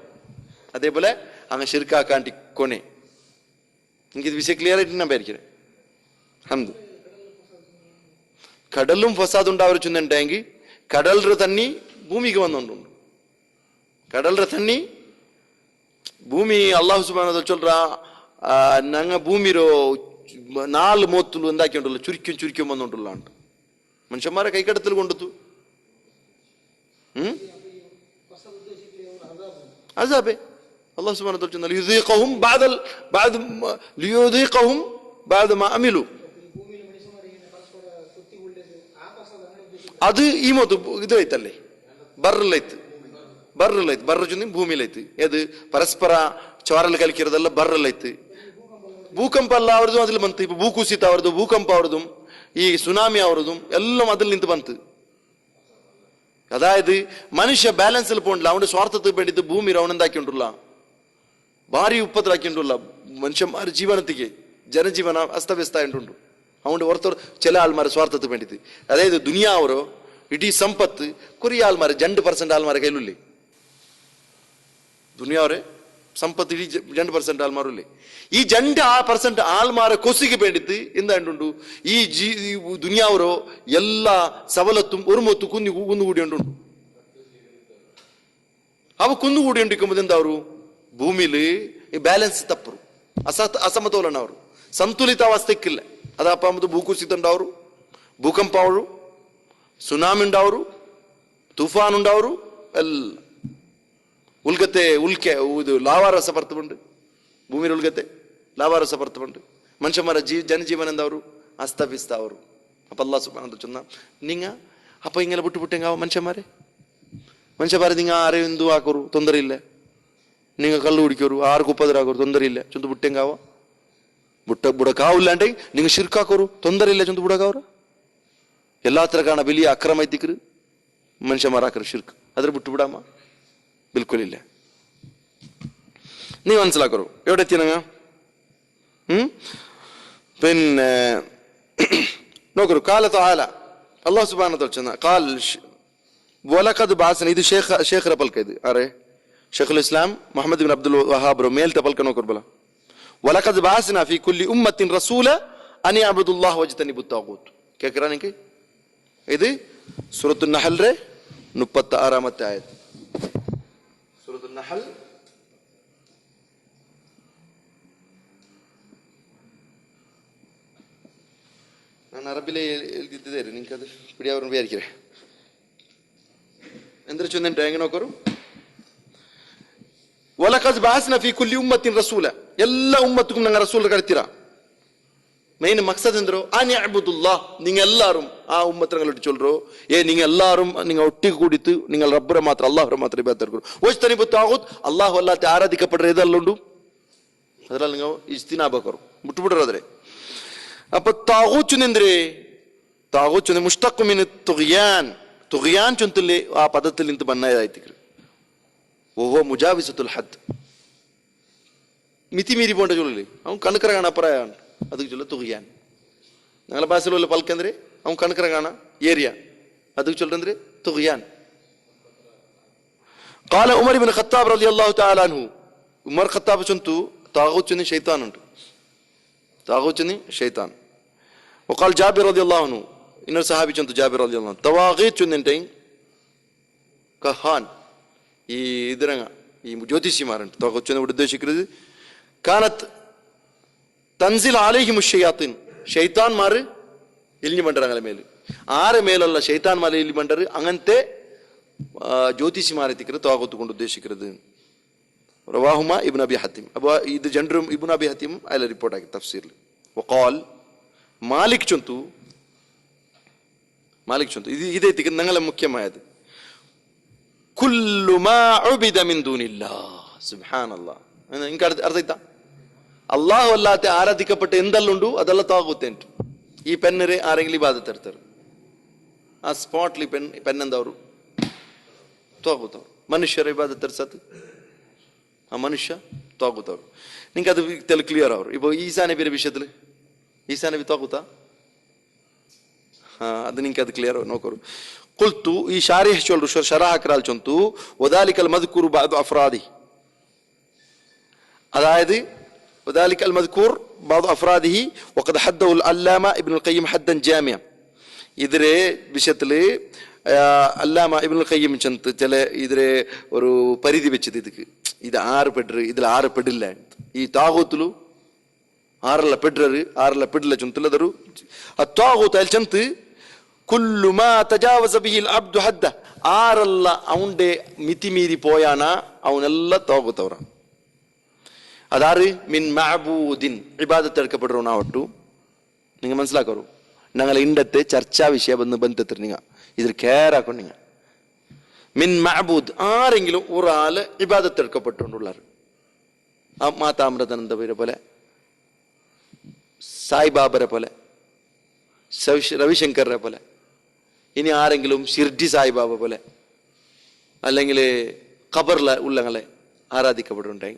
അതേപോലെ അങ്ങ് ഷിർക്കാക്കാണ്ടി കൊനെ എനിക്കിത് വിഷയം ക്ലിയർ ആയിട്ട് ഞാൻ പേരിക്കണേ. ഹംദ് കടലും ഫസാദ് ഉണ്ടാവർ ചൊന്നുണ്ടെങ്കിൽ കടലിന്റെ തണ്ണി ഭൂമിക്ക് വന്നുകൊണ്ടുണ്ട്. കടലിന്റെ തണ്ണി భూమి అల్లాహ్ సుబ్హానహు వ తఆలా చొల్రా ನಂಗ ಭೂಮಿರೋ 4 ಮೂತ್ತಲು ಎಂದಾಕಿ ಉಂಟಲ್ಲ ಚುರುಕಿ ಬಂದುಂಟಲ್ಲ ಅಂಟ ಮನುಷ್ಯಮಾರ ಕೈಕಡತಲು ಕೊಂಡತು ಅಜಾಬೆ ಅಲ್ಲಾಹ್ ಸುಬ್ಹಾನಹು ವ ತಆಲಾ ಯುದೀಖಹುಂ ಲಿಯುದೀಖಹುಂ ಬಾದ ಮಾ ಅಮಿಲು ಅದು ಈ ಮೊತ್ತು ಇದು ಐತಲ್ಲಿ ಬರ್ರಲ್ಲೈತು ಬರ್ರ ಚುಂದಿ ಭೂಮಿಲೈತು ಅದು ಪರಸ್ಪರ ಚೋರಲು ಕಲಿಕಿರೋದೆಲ್ಲ ಬರ್ರಲ್ಲೈತು ಭೂಕಂಪ ಅಲ್ಲ ಅವ್ರದ್ದು ಅದ್ರಲ್ಲಿ ಬಂತು ಇಪ್ಪ ಭೂಕುಸಿತ ಅವ್ರದ್ದು ಭೂಕಂಪ ಅವ್ರದ್ದು ಈ ಸುನಾಮಿ ಅವ್ರದ್ದು ಎಲ್ಲ ಅದ್ರಲ್ಲಿ ನಿಂತು ಬಂತು അതായത് മനുഷ്യ ബാലൻസിൽ പോണില്ല അവന്റെ സ്വാർത്ഥത്തിൽ വേണ്ടിയിട്ട് ഭൂമി രവണെന്താക്കിയിട്ടുള്ള ഭാരി ഉപ്പത്തിലാക്കിയിട്ടുള്ള മനുഷ്യന്മാരുടെ ജീവനത്തിക്ക് ജനജീവന അസ്തവ്യസ്തായിട്ടുണ്ട് അതുകൊണ്ട് ഓർത്തർ ചില ആൾമാരെ സ്വാർത്ഥത്തിൽ വേണ്ടിയിട്ട് അതായത് ദുനിയാവരോ ഇടീ സമ്പത്ത് കുറേ ആൾമാരെ 2% ആൾമാരെ കയ്യിലുള്ളേ ദുനിയാവരെ സമ്പത്ത് ഇടീ 2% ആൾമാരുള്ളേ ഈ 2% ആൾമാരെ കൊസിക്ക് വേണ്ടിയിട്ട് എന്തായിട്ടുണ്ട് ഈ ദുനിയാവരോ എല്ലാ സവലത്തും ഒരു മൊത്ത് കുന്നുകൂടിയുണ്ട് അവ കുന്നുകൂടിയുണ്ടിരിക്കുമ്പോൾ എന്താവరు ഭൂമിയില് ഈ ബാലൻസ് തപ്പರು ಅಸಮತೋಲನ ಅವರು ಸಂತುಲಿತ ಅವಸ್ಥೆಕ್ಕಿಲ್ಲ ಅದಪ್ಪ ಅಂಬುದು ಭೂಕುಸಿತ ಉಂಡವರು ಭೂಕಂಪ ಅವರು ಸುನಾಮಿ ಉಂಡವರು ತುಫಾನ್ ಉಂಡವರು ಎಲ್ಲ ಉಲ್ಕೆ ಇದು ಲಾವಾರಸ ಬರ್ತುಂಡು ಭೂಮಿಯ ಉಲ್ಗತೆ ಲಾವಾರಸ ಬರ್ತುಂಡು ಮನುಷ್ಯಮಾರ ಜನಜೀವನ ಎಂದವರು ಅಸ್ತವ್ಯಸ್ತ ಅವರು ಅಪ್ಪ ಅಲ್ಲಾಹ್ ಸುಬ್ಹಾನಹು ವ ತಆല ಚೊನ್ನ ನಿಂಗ ಅಪ್ಪ ಹಿಂಗೆಲ್ಲ ಬಿಟ್ಟುಬಿಟ್ಟೆಂಗಾವ ಮನುಷ್ಯಮಾರೆ ನಿಂಗ ಆರೆಂದು ಹಾಕೋರು ತೊಂದರೆ ಇಲ್ಲ ನಿಂಗ ಕಲ್ಲು ಹುಡುಕೋರು ಆರು ಕುಪ್ಪದರಾಗೋರು ತೊಂದರೆ ಇಲ್ಲ ಚೊಂದು ಬಿಟ್ಟೆಂಗಾವ ಬುಡಕಾವಿಲ್ಲ అంటే ನಿಂಗ ಶಿರ್ಕಾಕೋರು ತೊಂದರೆ ಇಲ್ಲ ಚೊಂದು ಬುಡಕಾವ್ರ ಎಲ್ಲಾ ತರ ಕಾಣ ಬಿಲಿಯ ಅಕ್ರಮ ಐತಿಕ್ರು ಮನುಷ್ಯಮಾರ ಹಾಕರು ಶಿರ್ಕ್ ಅದ್ರ ಬಿಟ್ಟು ಬಿಡಮ್ಮ ബിൽക്കുൽ ഇല്ല നീ മനസ്സിലാക്കറു എവിടെ എത്തിയനങ്ങ പിന്നെ നോക്കറു കാല തആല അല്ലാഹു സുബ്ഹാനഹു വ തആല ഖാൽ വലഖദ് ബാസന ഇത് ഷേഖ് റബൽക ഇത് ആരെ ഷേഖുൽ ഇസ്ലാം മുഹമ്മദ് ഇബ്നു അബ്ദുൽ വഹാബ് റോ മേൽ തബൽക നോക്കറു ബല വലഖദ് ബാസന ഫീ കുല്ലി ഉമ്മത്തിൻ റസൂല അൻ യഅബ്ദുല്ലാഹ വജ്തനിബു തഗൂത്ത് കേക്കറാ നിനക്ക് ഇത് സൂറത്തുൻ നഹൽ രെ 36ാമത്തെ ആയത്ത് സൂറത്തുൻ നഹൽ ನಾನು ಅರಬಿಲೆ ಎಲ್ದಿದ್ದೇನೆ ನಿಂಗೆ ಅದು ಬಿಡಿ ಅವ್ರನ್ನ ವಿಚಾರಿக்கிறೆ ಎಂದ್ರೆ ಚೊಂದೆಂಟು ಹೆಂಗೆ ನೋಕರು ವಲಕದ್ ಬಾಸ್ನ ಫಿ ಕುಲ್ಲಿ ಉಮ್ಮತ್ತಿನ ರಸೂಲ ಎಲ್ಲ ಉಮ್ಮತ್ತಿಗೂ ನಂಗೆ ರಸೂಲ್ ಕಳಿತೀರಾ മെയിൻ മക്സദ് എന്തോ അനി അബ്ദുല്ലാ നിങ്ങൾ എല്ലാവരും ആ ഉമ്മത്തങ്ങളോട് ചൊല്ലോ നിങ്ങൾ എല്ലാവരും നിങ്ങൾ ഒട്ടിക്ക് കൂടിത്ത് നിങ്ങൾ റബ്ബറെ മാത്രം അള്ളാഹുറെ മാത്രമേ ഇബാദത്ത് ഓച്തനിബു താഗൂത്ത് അള്ളാഹു അല്ലാതെ ആരാധിക്കപ്പെടുന്ന ഏതെല്ലാം ಅದರಲ್ಲಿ ನೀವು ಇಜ್ತಿನಾಬಕರು ಬಿಟ್ಟುಬಿಡ್ರು ಅದ್ರೆ ಅಪ್ಪ ತಾಗೂಚುನೆಂದ್ರೆ ತಾಗೂಚುನೆ ಮುಷ್ಟಕ್ ಮಿನ್ ತುಗ್ಯಾನ್ ಚೊಂತಲ್ಲಿ ಆ ಪದದಲ್ಲಿ ನಿಂತು ಬನ್ನದಾಯ್ತು ಓಹೋ ಮುಜಾವಿಸತುಲ್ ಹದ್ ಮಿತಿ ಮೀರಿ ಬೋಂಡ ಚೊಲ್ಲಿ ಅವ್ನು ಕಣಕರ ಅಪರಾಯ ಅದಕ್ಕೆ ಚೊಲ್ಲ ತುಗ್ಯಾನ್ ഞങ്ങളെ ഭാഷയിലുള്ള പൽക്കെಂದ್ರೆ അവൻ കണക്കര കാണ ഏരിയ ಅದಕ್ಕೆ ചൊല്ലുന്നത് തുഗ്യാൻ قال عمر بن الخطاب رضي الله تعالى عنه ഉമർ ഖത്താബ് ചൊന്തു താഗൂത്തിന് ശൈത്താൻ ഉണ്ട് താഗൂത്തിന് ശൈത്താൻ وقال جابر رضي الله عنه ഇന്നൊരു സഹാബി ചൊന്തു ജാബിർ റളിയല്ലാഹു അൻഹു തവാഗീത് ചൊന്നിന്റെ കഹാൻ ഈ ഇതിരങ്ങ ഈ ജ്യോതിഷിമാരുണ്ട് താഗൂത്തിന് ഉദ്ദേശിക്കുന്നത് കാനത്ത് തൻസിൽ അലൈഹിമു ഷയാത്തിൻ ഷൈത്താൻമാർ ഇലിഞ്ഞു പണ്ടർ അങ്ങനെ മേല് ആരെ മേലുള്ള ഷൈത്താൻമാർ ഇലിഞ്ഞു പണ്ടർ അങ്ങനത്തെ ജ്യോതിഷിമാരെത്തിക്കുന്നത് താഗൂത്ത് കൊണ്ട് ഉദ്ദേശിക്കുന്നത് റവാഹുമ ഇബ്നു അബി ഹത്തീം അപ്പോൾ ഇത് ജൻറും ഇബ്നു അബി ഹത്തീം അതിൽ റിപ്പോർട്ടാക്കി തഫ്സീറിൽ വഖാൽ മാലിക് ചൊന്തു ഇത് ഇതെത്തിക്കുന്ന ഞങ്ങളെ മുഖ്യമായത് കുല്ലു മാ ഉബിദ മിൻ ദൂനില്ലാഹ് സുബ്ഹാനല്ലാഹ് നിങ്ങൾക്ക് അർത്ഥ അള്ളാഹു അല്ലാതെ ആരാധിക്കപ്പെട്ട എന്തെല്ലാം ഉണ്ടോ അതെല്ലാം താഗൂത്തേಂಟು ഈ പെന്നരെ ആരെങ്കിലും ഇബാദത്ത് എടുത്തರು ಆ ಸ್ಪಾಟ್ಲಿ ಪೆನ್ ಎಂದವರು ತಾಗೂತವ್ರು ಮನುಷ್ಯರ ಇಬಾದತ್ ತರ್ಸತ್ ಆ ಮನುಷ್ಯ ತಾಗೂತವ್ರು ನಿಂಗೆ ಅದು ತೆಲು ಕ್ಲಿಯರ್ ಅವರು ഇപ്പോൾ ഈസാ നബിയുടെ വിഷയത്തിൽ ഈസാ നബി താഗൂത്താ അത് നിനക്ക് അത് ക്ലിയർ നോക്കൂ ഖുൽതു ഈ ഷാരിഹ് ചൊല്ലു ഷറഹ കറാൽ ചൊന്തു വദാലികൽ മദ്കുറു ബഅദ് അഫ്റാദി അതായത് وذلك المذكور بعض أفراده وقد حده العلامة ابن القيم حدا جامعا إذا بشتله അല്ലാമ ഇബ്നുൽ ഖയ്യിം ചന്ത് ചില ഇതിരെ ഒരു പരിധി വെച്ചത് ഇതൊക്കെ ఇది 6 పెడ్రు ఇదిలో 6 పెడిల్ల ఈ తాగుతులు 6ల పెడ్రరు 6ల పెడిల్ల చుంతులదరు ఆ తాగుతు ಅಲ್ಲಿ ಚಂತ కుల్లు మా తజావజ బిహిల్ అబ్దు హద్ద 6ల ಅವನ್ಡೆ ಮಿತಿ ಮೀರಿ പോയാന ಅವನೆಲ್ಲ తాగుతవರ അതാറ് മിൻ മഅബൂദിൻ ഇബാദത്ത് എടുക്കപ്പെടുന്ന ഒട്ടു നിങ്ങൾ മനസ്സിലാക്കൂ ഞങ്ങൾ ഇണ്ടത്തെ ചർച്ചാ വിഷയം ബന്ധത്തിൽ നിങ്ങൾ ഇതിൽ കെയർ ആക്കണം നിങ്ങൾ മിൻ മഅബൂദ് ആരെങ്കിലും ഒരാള് ഇബാദത്ത് എടുക്കപ്പെട്ടുകൊണ്ടുള്ളാറ് ആ മാതാമൃതാനന്ദപുരെ പോലെ സായിബാബരെ പോലെ രവിശങ്കറെ പോലെ ഇനി ആരെങ്കിലും ഷിർഡി സായിബാബ പോലെ അല്ലെങ്കിൽ ഖബറിലെ ഉള്ളങ്ങളെ ആരാധിക്കപ്പെടുന്നുണ്ടായി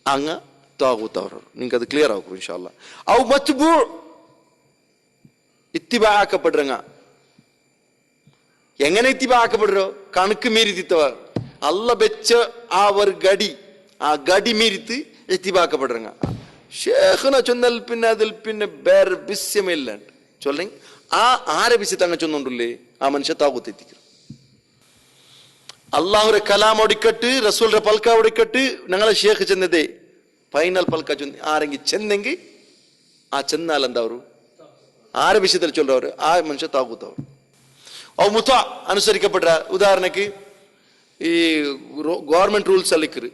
അങ്ങ് താകൂത്തവർ നിങ്ങൾക്ക് അത് ക്ലിയർ ആക്കും ഇൻഷാ അല്ലാഹ് ഔ മത്ബൂ ഇത്തിബാ ആക്കപ്പെടുക എങ്ങനെ ഇത്തിബാ ആക്കപ്പെടുറോ കണക്ക് മീരിത്തവർ അല്ല വെച്ച ആ ഒരു ഗടി ആ ഗടി മീരിത്ത് ഇത്തിബാ ആക്കപ്പെടുക ഷേഖിനെ ചൊന്നാൽ പിന്നെ അതിൽ പിന്നെ വേറെ വിസ്യമില്ല ചൊല്ലെ ആ ആരെ വിസ്യത്ത് അങ്ങ് ചൊന്നുണ്ടല്ലേ ആ മനുഷ്യ താകൂത്തെത്തിക്കും അള്ളാഹുരെ കലാം ഒടിക്കട്ട് റസൂലിന്റെ പൽക്ക ഒടിക്കട്ട് ഞങ്ങളെ ഷേഖ് ചെന്നതേ ഫൈനൽ പൽക്ക ചൊന്നി ആരെങ്കിൽ ചെന്നെങ്കിൽ ആ ചെന്നാൽ എന്താവరు ആരെ വിഷയത്തിൽ ചൊല്ലവർ ആ മനുഷ്യ താകൂത്തവർ ഔ മുത്ത അനുസരിക്കപ്പെട്ട ഉദാഹരണക്ക് ഈ ഗവൺമെന്റ് റൂൾസ് അല്ലിക്കറ്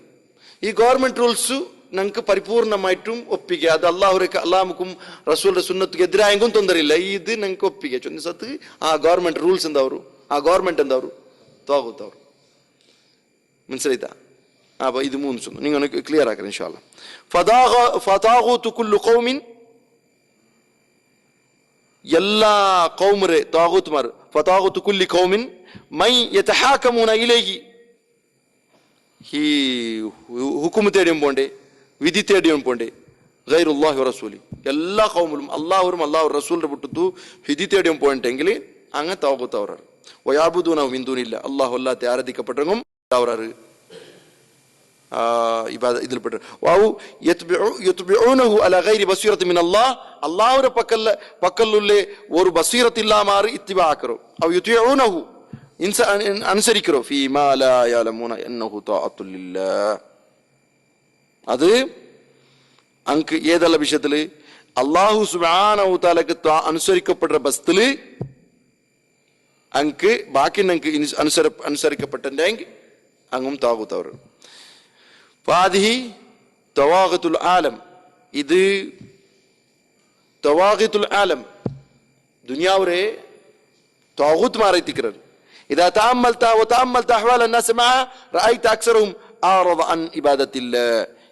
ഈ ഗവൺമെന്റ് റൂൾസ് ഞങ്ങൾക്ക് പരിപൂർണമായിട്ടും ഒപ്പിക്കുക അത് അള്ളാഹുക്കും റസൂലിന്റെ സുന്നത്തുക്ക് എതിരായെങ്കും തൊന്തരില്ല ഇത് ഞങ്ങൾക്ക് ഒപ്പിക്കുക ചൊന്നി സത്ത് ആ ഗവൺമെന്റ് റൂൾസ് എന്താവరు ആ ഗവൺമെന്റ് എന്താവరు താകൂത്തവർ മനസ്സിലായിട്ടാ അപ്പൊ ഇത് 3 ചൊന്നു നിങ്ങൾ ക്ലിയർ ആക്കണം ഇൻഷാ അല്ലാഹ് ഫതാഗൂതു കുല്ലു ഖൗമിൻ എല്ലാ ഖൗമരെ താഗൂത്മാർ ഫതാഗൂതു കുല്ലി ഖൗമിൻ മൻ യതഹാകമുന ഇലൈഹി ഈ ഹുകും തേടിയും പോണ്ടേ വിധി തേടിയും പോണ്ടേ ഗൈറുല്ലാഹി വറസൂലി എല്ലാ ഖൗമിലും അല്ലാഹുവും അല്ലാഹു റസൂലിന്റെ വിട്ടുതു വിധി തേടിയും പോയിട്ടെങ്കിൽ അങ്ങ് താഗൂത്തവർ വയഅബുദൂന മിൻ ദൂനില്ല അല്ലാഹു അല്ലാതെ ആരാധിക്കപ്പെട്ടവരും അവരാറ് ഇതിൽപ്പെട്ടു വാവു യത്ബിഊനഹു അലാ ഗൈരി ബസീറത്തി മിൻ അല്ലാഹ് അല്ലാഹുവിന്റെ പക്കലുള്ള ഒരു ബസീറത്ത് ഇല്ലാമാറി ഇത്തിബാ ആക്കറോ ഔ യുതിഊനഹു അനുസരിക്കറോ ഫീ മാ ലാ യഅലമൂന അന്നഹു തഅത്തുൽ ലില്ലാഹ് അത് അങ്ക് ഏതല്ല വിഷയത്തില് അല്ലാഹു സുബ്ഹാനഹു തആലക്ക് അനുസരിക്കപ്പെടുന്ന ബസ്തില് അങ്ക് ബാക്കി ഞങ്ങൾക്ക് അനുസരിക്കപ്പെട്ടെങ്കിൽ അങ്ങും താകൂത്തവർ ഫാദിഹി തവാഗത്തുൽ ആലം ഇത് തവാഗത്തുൽ ആലം ദുനിയാവരെ താകൂത്ത് മാറിത്തിക്കറർ ഇദാ തഅമ്മൽത വതഅമ്മൽത അഹ്വാല الناس معه رايت اكثرهم اعرض عن عباده الله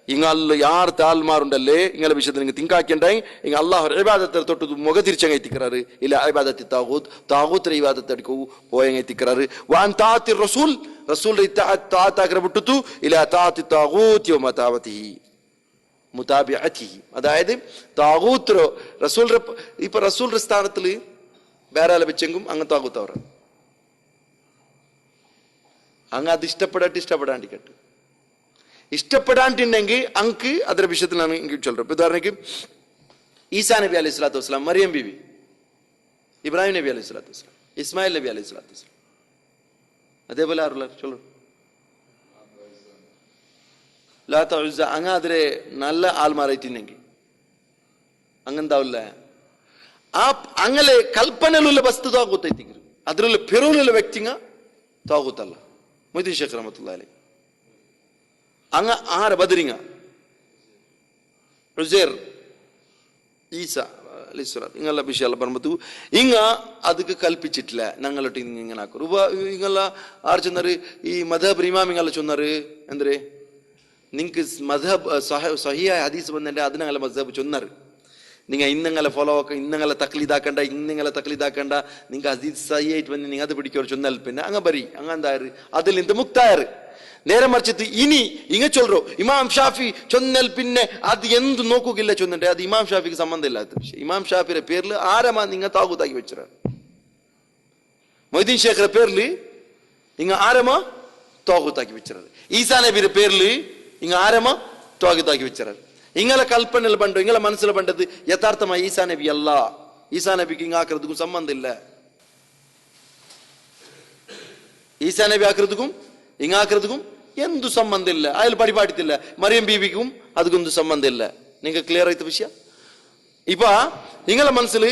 ഇങ്ങല്ല യാർ താൽമാറുണ്ടല്ലേ ഇങ്ങളെ വിഷയത്തിൽ നിങ്ങൾ തിങ്കാക്കിണ്ടായി ഇങ്ങ അല്ലാഹു ഇബാദത്ത് തൊട്ട് മുഖ തിരിച്ചങ്ങ് എത്തിക്കറാറ് ഇല്ല ഇബാദത്തി താഗൂത്ത് ഇബാദത്ത് എടുക്കൂ പോയങ്ങ് എത്തിക്കറാറ് വാൻ താഅത്തി റസൂൽ റസൂൽ താഅത്താക്കര വിട്ടുതു ഇല താഅത്തി താഗൂത്ത് വ മതാവതിഹി മുതാബിഅതിഹി അതായത് താഗൂത്ത് റസൂൽ ഇപ്പോ റസൂൽ സ്ഥാനത്തിൽ വേറെ ആളെ വെച്ചെങ്കും അങ്ങ് താഗൂത്തവർ അങ്ങ് അത് ഇഷ്ടപ്പെടാണ്ടിക്കട്ടെ ഇഷ്ടപ്പെടാണ്ടിണ്ടെങ്കിൽ അങ്ക് അതിന്റെ വിഷയത്തിലാണ് എനിക്ക് ചൊല്ലുന്നത് ഉദാഹരണക്ക് ഈസാ നബി അലൈഹി സ്വലാത്തു വസ്സലാം മറിയം ബീവി ഇബ്രാഹിം നബി അലൈഹി സ്വലാത്തു വസ്സലാം ഇസ്മായിൽ നബി അലൈഹി സ്വലാത്തു വസ്സലാം അതേപോലെ ആരുള്ള ചൊല്ലു ലാത്ത ഉസ്സ അങ്ങ് അതിലെ നല്ല ആൾമാറായിട്ടുണ്ടെങ്കിൽ അങ്ങെന്താവില്ല ആ അങ്ങനെ കൽപ്പനയിലുള്ള വസ്തു താകൂത്തെത്തിക്കരുത് അതിലുള്ള പെരുവിലുള്ള വ്യക്തിങ്ങ താകൂത്തല്ല മൊയ്തീൻ ഷേഖ് റഹ്മത്തുള്ളാഹി അലൈഹി അങ്ങ് ആരെ ബദരിങ്ങ ഉസൈർ ഈസ അലൈഹിസ്സലാം ഇങ്ങനെയുള്ള വിഷയം പറഞ്ഞത് ഇങ്ങ അതൊക്കെ കൽപ്പിച്ചിട്ടില്ല ഞങ്ങളൊട്ട് ഇങ്ങനെ ആക്കും ഇങ്ങനെയുള്ള ആര് ചെന്നാറ് ഈ മദഹബ് ഇമാം ഇങ്ങനെ ചൊന്നാറ് എന്തേ നിങ്ങൾക്ക് മദഹബ് സഹിയായ ഹദീസ് വന്നെ അത് ഞങ്ങളെ മദഹബ് ചൊന്നാറ് നിങ്ങൾ ഇന്നങ്ങളെ ഫോളോ ആക്ക ഇന്നങ്ങളെ തക്ലീദാക്കണ്ട നിങ്ങൾക്ക് ഹദീസ് സഹിയായിട്ട് വന്ന് നിങ്ങൾ അത് പിടിക്കോ ചൊന്നാൽ പിന്നെ അങ്ങ് ബരി അങ്ങ് എന്തായാറ് അതിൽ നിന്ന് മുക്തായറ് നേരെ മറിച്ചിട്ട് ഇനി ഇങ്ങ ചൊല്ലോ ഇമാം ഷാഫി ചൊന്നൽ പിന്നെ അത് എന്ത് നോക്കുകയില്ല ചൊന്നിട്ട് അത് ഇമാം ഷാഫിക്ക് സംബന്ധമില്ലാത്ത വിഷയം ഇമാം ഷാഫിയുടെ പേരിൽ ആരമാ നിങ്ങൾ താകൂത്താക്കി വെച്ചാറ് മൊയ്തീൻ ഷേഖിന്റെ പേരിൽ ഇങ്ങ ആരമാ താകൂത്താക്കി വെച്ചാറ് ഈസാ നബിയുടെ പേരിൽ ഇങ്ങ ആരമാ താകൂത്താക്കി വെച്ചാറ് ഇങ്ങളെ കൽപ്പനയിൽ പണ്ടോ ഇങ്ങളെ മനസ്സിൽ പണ്ടത് യഥാർത്ഥമായി ഈസാ നബി അല്ല ഈസാ നബിക്ക് ഇങ്ങ ആക്രതുക്കും സംബന്ധമില്ല ഈസാ നബി ആക്രതുക്കും ഇങ്ങാക്രതുക്കും ಎಂದು ಸಂಬಂಧ ಇಲ್ಲ ಅಯ್ಯಲ್ ಪಡಿಪಾಡಿತಿಲ್ಲ ಮರಿಯಂ ಬೀಬಿಗೂ ಅದಕ್ಕೊಂದು ಸಂಬಂಧ ಇಲ್ಲ ನಿಂಗೆ ಕ್ಲಿಯರ್ ಆಯ್ತು ವಿಷಯ ಇಪ್ಪ ನಿಂಗಳ ಮನಸ್ಸಲ್ಲಿ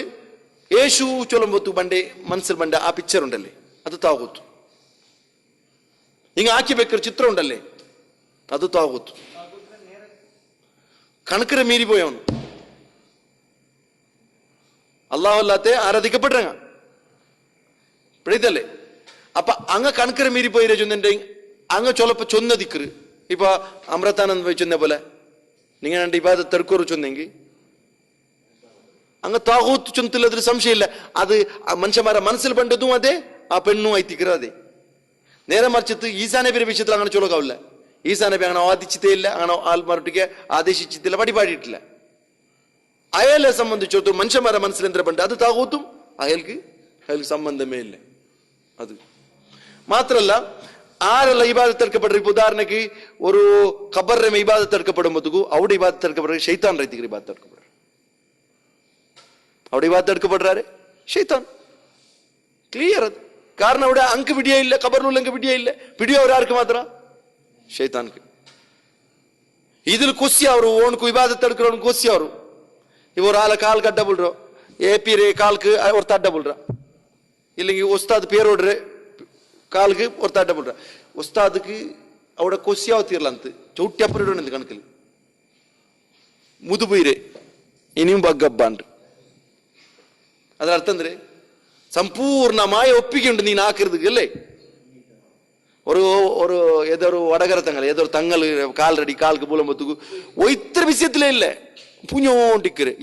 ಏಷು ಚೊಲಂಬತ್ತು ಬಂಡೆ ಮನಸ್ಸಲ್ಲಿ ಬಂಡೆ ಆ ಪಿಕ್ಚರ್ ಉಂಡಲ್ಲಿ ಅದು ತಾಗೋತು ಹಿಂಗೆ ಹಾಕಿಬೇಕಾದ್ರೆ ಚಿತ್ರ ಉಂಡಲ್ಲಿ ಅದು ತಾಗೋತು കണക്കിന് മീറിപ്പോയവൻ അള്ളാഹുല്ലാത്തെ ആരാധിക്കപ്പെട്ടങ്ങ പിടിത്തല്ലേ അപ്പൊ അങ്ങ് കണക്കിന് മീറിപ്പോയി ചൊന്നെ അങ്ങ് ചൊല്ലപ്പോ ചൊന്ന ദിക്കറ് ഇപ്പൊ അമൃതാനന്ദ് ചൊന്ന പോലെ നിങ്ങൾ രണ്ട് ഇബാദത്ത് തെടുക്കോറ് ചൊന്നെങ്കിൽ അങ്ങ് താകൂത്ത് ചൊന്നതിൽ സംശയമില്ല അത് മനുഷ്യന്മാരെ മനസ്സിൽ പണ്ടതും അതെ ആ പെണ്ണും ആയിത്തിക്കറ അതെ നേരെ മറിച്ചത്ത് ഈസാ നബിയുടെ വിഷയത്തിൽ അങ്ങനെ ചൊല്ലക്കാവില്ല ഈസാ നബി അങ്ങനെ വാദിച്ചിട്ടേ ഇല്ല അങ്ങനെ ആൽമാരൊട്ടിക്ക് ആദേശിച്ചിട്ടില്ല പടിപാടിയിട്ടില്ല അയാളെ സംബന്ധിച്ചിടത്തോളം മനുഷ്യന്മാരെ മനസ്സിൽ എന്തിനാ പണ്ട് അത് താകൂത്തും അയാൾക്ക് സംബന്ധമേ ഇല്ല അത് മാത്രല്ല ആരല്ല ഇബാദത്ത് എടുക്കപ്പെടുற ഇപ്പൊ ഉദാഹരണക്ക് ഒരു ഖബറിനെ ഇബാദത്ത് എടുക്കപ്പെടുമ്പോഴത്തേക്കും അവിടെ ഇബാദത്ത് എടുക്കപ്പെടുற ഷൈത്താൻ റൈത്തിക്ക് ഇബാദത്ത് എടുക്കപ്പെടുற അവിടെ ഇബാദത്ത് എടുക്കപ്പെടുறாரு ഷൈത്താൻ ക്ലിയർ അത് കാരണം അവിടെ അങ്ക് പിടിയില്ല ഖബറിലുള്ള അങ്ക് പിടിയില്ല പിടിയോ ഒരാൾക്ക് മാത്രം ഷൈത്താൻക്ക് ഇതിൽ കൊസ്സി ಅವರು ಓಣಕು ಇಬಾದತ್ എടുക്കறവನು ಕೊಸ್ಸಿ ಅವರು ಇವರು ಆಲ ಕಾಲ್ ಗಡ್ಡ ಬಿಡ್ರೋ ಎಪಿರೆ ಕಾಲ್ക്ക് ഒരു തഡ്ഡ ಬಿಡ್ರ ഇല്ലെങ്കിൽ ഉസ്താദ് പേരോಡ್ರೆ കാൽക്ക് ഒരു തഡ്ഡ ಬಿಡ್ರ ഉസ്താദ്ക്ക് അവിടെ കൊസ്സി ആവത്തിരലಂತ ചൗട്ടി അപ്പറിടോണെന്ന് കണക്കിൽ മുതുപീരെ ഇനിയും ബഗ്ഗബ്ബാണ്ട് ಅದರ ಅರ್ಥ ಅಂದ್ರೆ ಸಂಪೂರ್ಣമായ ഒപ്പിക്കുണ്ട് നീ ആക്കരുത് അല്ലേ ഒരു ഏതൊരു വടകര തങ്ങൾ ഏതൊരു തങ്ങൾ കാൽറടി കാൽക്ക് പൂലമ്പത്തുക്ക് ഇത്ര വിഷയത്തിലേ ഇല്ലേ പുഞ്ഞോണ്ടിക്കര്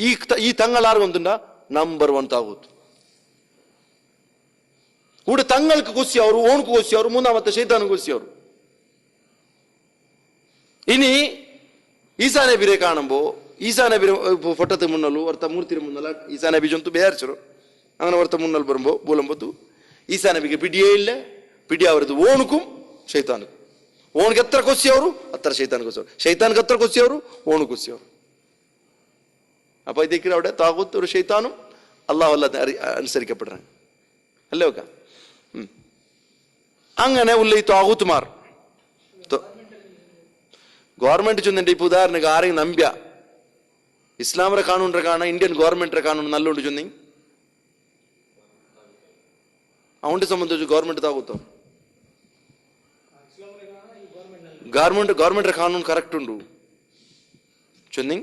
ഈ തങ്ങൾ ആർക്കും എന്തുണ്ടാ നമ്പർ 1 താകൂത്ത് കൂടെ തങ്ങൾക്ക് കൊസ്സി ಅವರು ഓണക്ക് കൊസ്സി ಅವರು മൂന്നാമത്തെ ശൈത്താനും കൊസ്സി ಅವರು ഇനി ഈസാ നബിയെ കാണുമ്പോ ഈസാ നബി ಫೋಟೋದ ಮುನ್ನಲು ವರ್ತ ಮೂರ್ತಿ ಮುನ್ನಲ ಈಸಾ ನಬಿ ಜಂತು ಬೇರ್ಚರು അങ്ങനെ ವರ್ತ ಮುನ್ನಲ್ ಬರುമ്പോ ಬೋಲಂಬತ್ತು ಈಸಾ ನಬಿಗೆ പിടിയേ ಇಲ್ಲ പിടി അവരದು ಓಣക്കും ಶೈತಾನಕ್ಕೂ ಓಣಿಗೆ ಎತ್ತರ ಕೊಸ್ಸಿ ಅವರು ಹತ್ತರ ಶೈತಾನ್ ಕೊಸ್ಸಿ ಅವರು ಶೈತಾನ್ಗೆ ಹತ್ತರ ಕೊಸ್ಸಿ ಅವರು ಓಣು ಕೊಸ್ಸಿ ಅವರು അപ്പൊ ഇതൊക്കെ അവിടെ താകൂത്ത് ഒരു ഷൈത്താനും അള്ളാഹു അല്ലാതെ അനുസരിക്കപ്പെടുന്ന അല്ലേ ഒക്കെ അങ്ങനെ ഉള്ള ഈ താകൂത്തുമാർ ഗവൺമെന്റ് ചൊന്നെ ഇപ്പൊ ഉദാഹരണക്ക് ആരെയും നമ്പ്യ ഇസ്ലാമിന്റെ കാനൂണിന്റെ കാണാൻ ഇന്ത്യൻ ഗവൺമെന്റിന്റെ കാനൂൺ നല്ലോണ്ട് ചൊന്നി അവന്റെ സംബന്ധിച്ച് ഗവൺമെന്റ് താകൂത്തോ ഗവൺമെന്റ് ಕಾನೂನು ಕರೆಕ್ಟ್ ಉಂಡು ചൊന്നി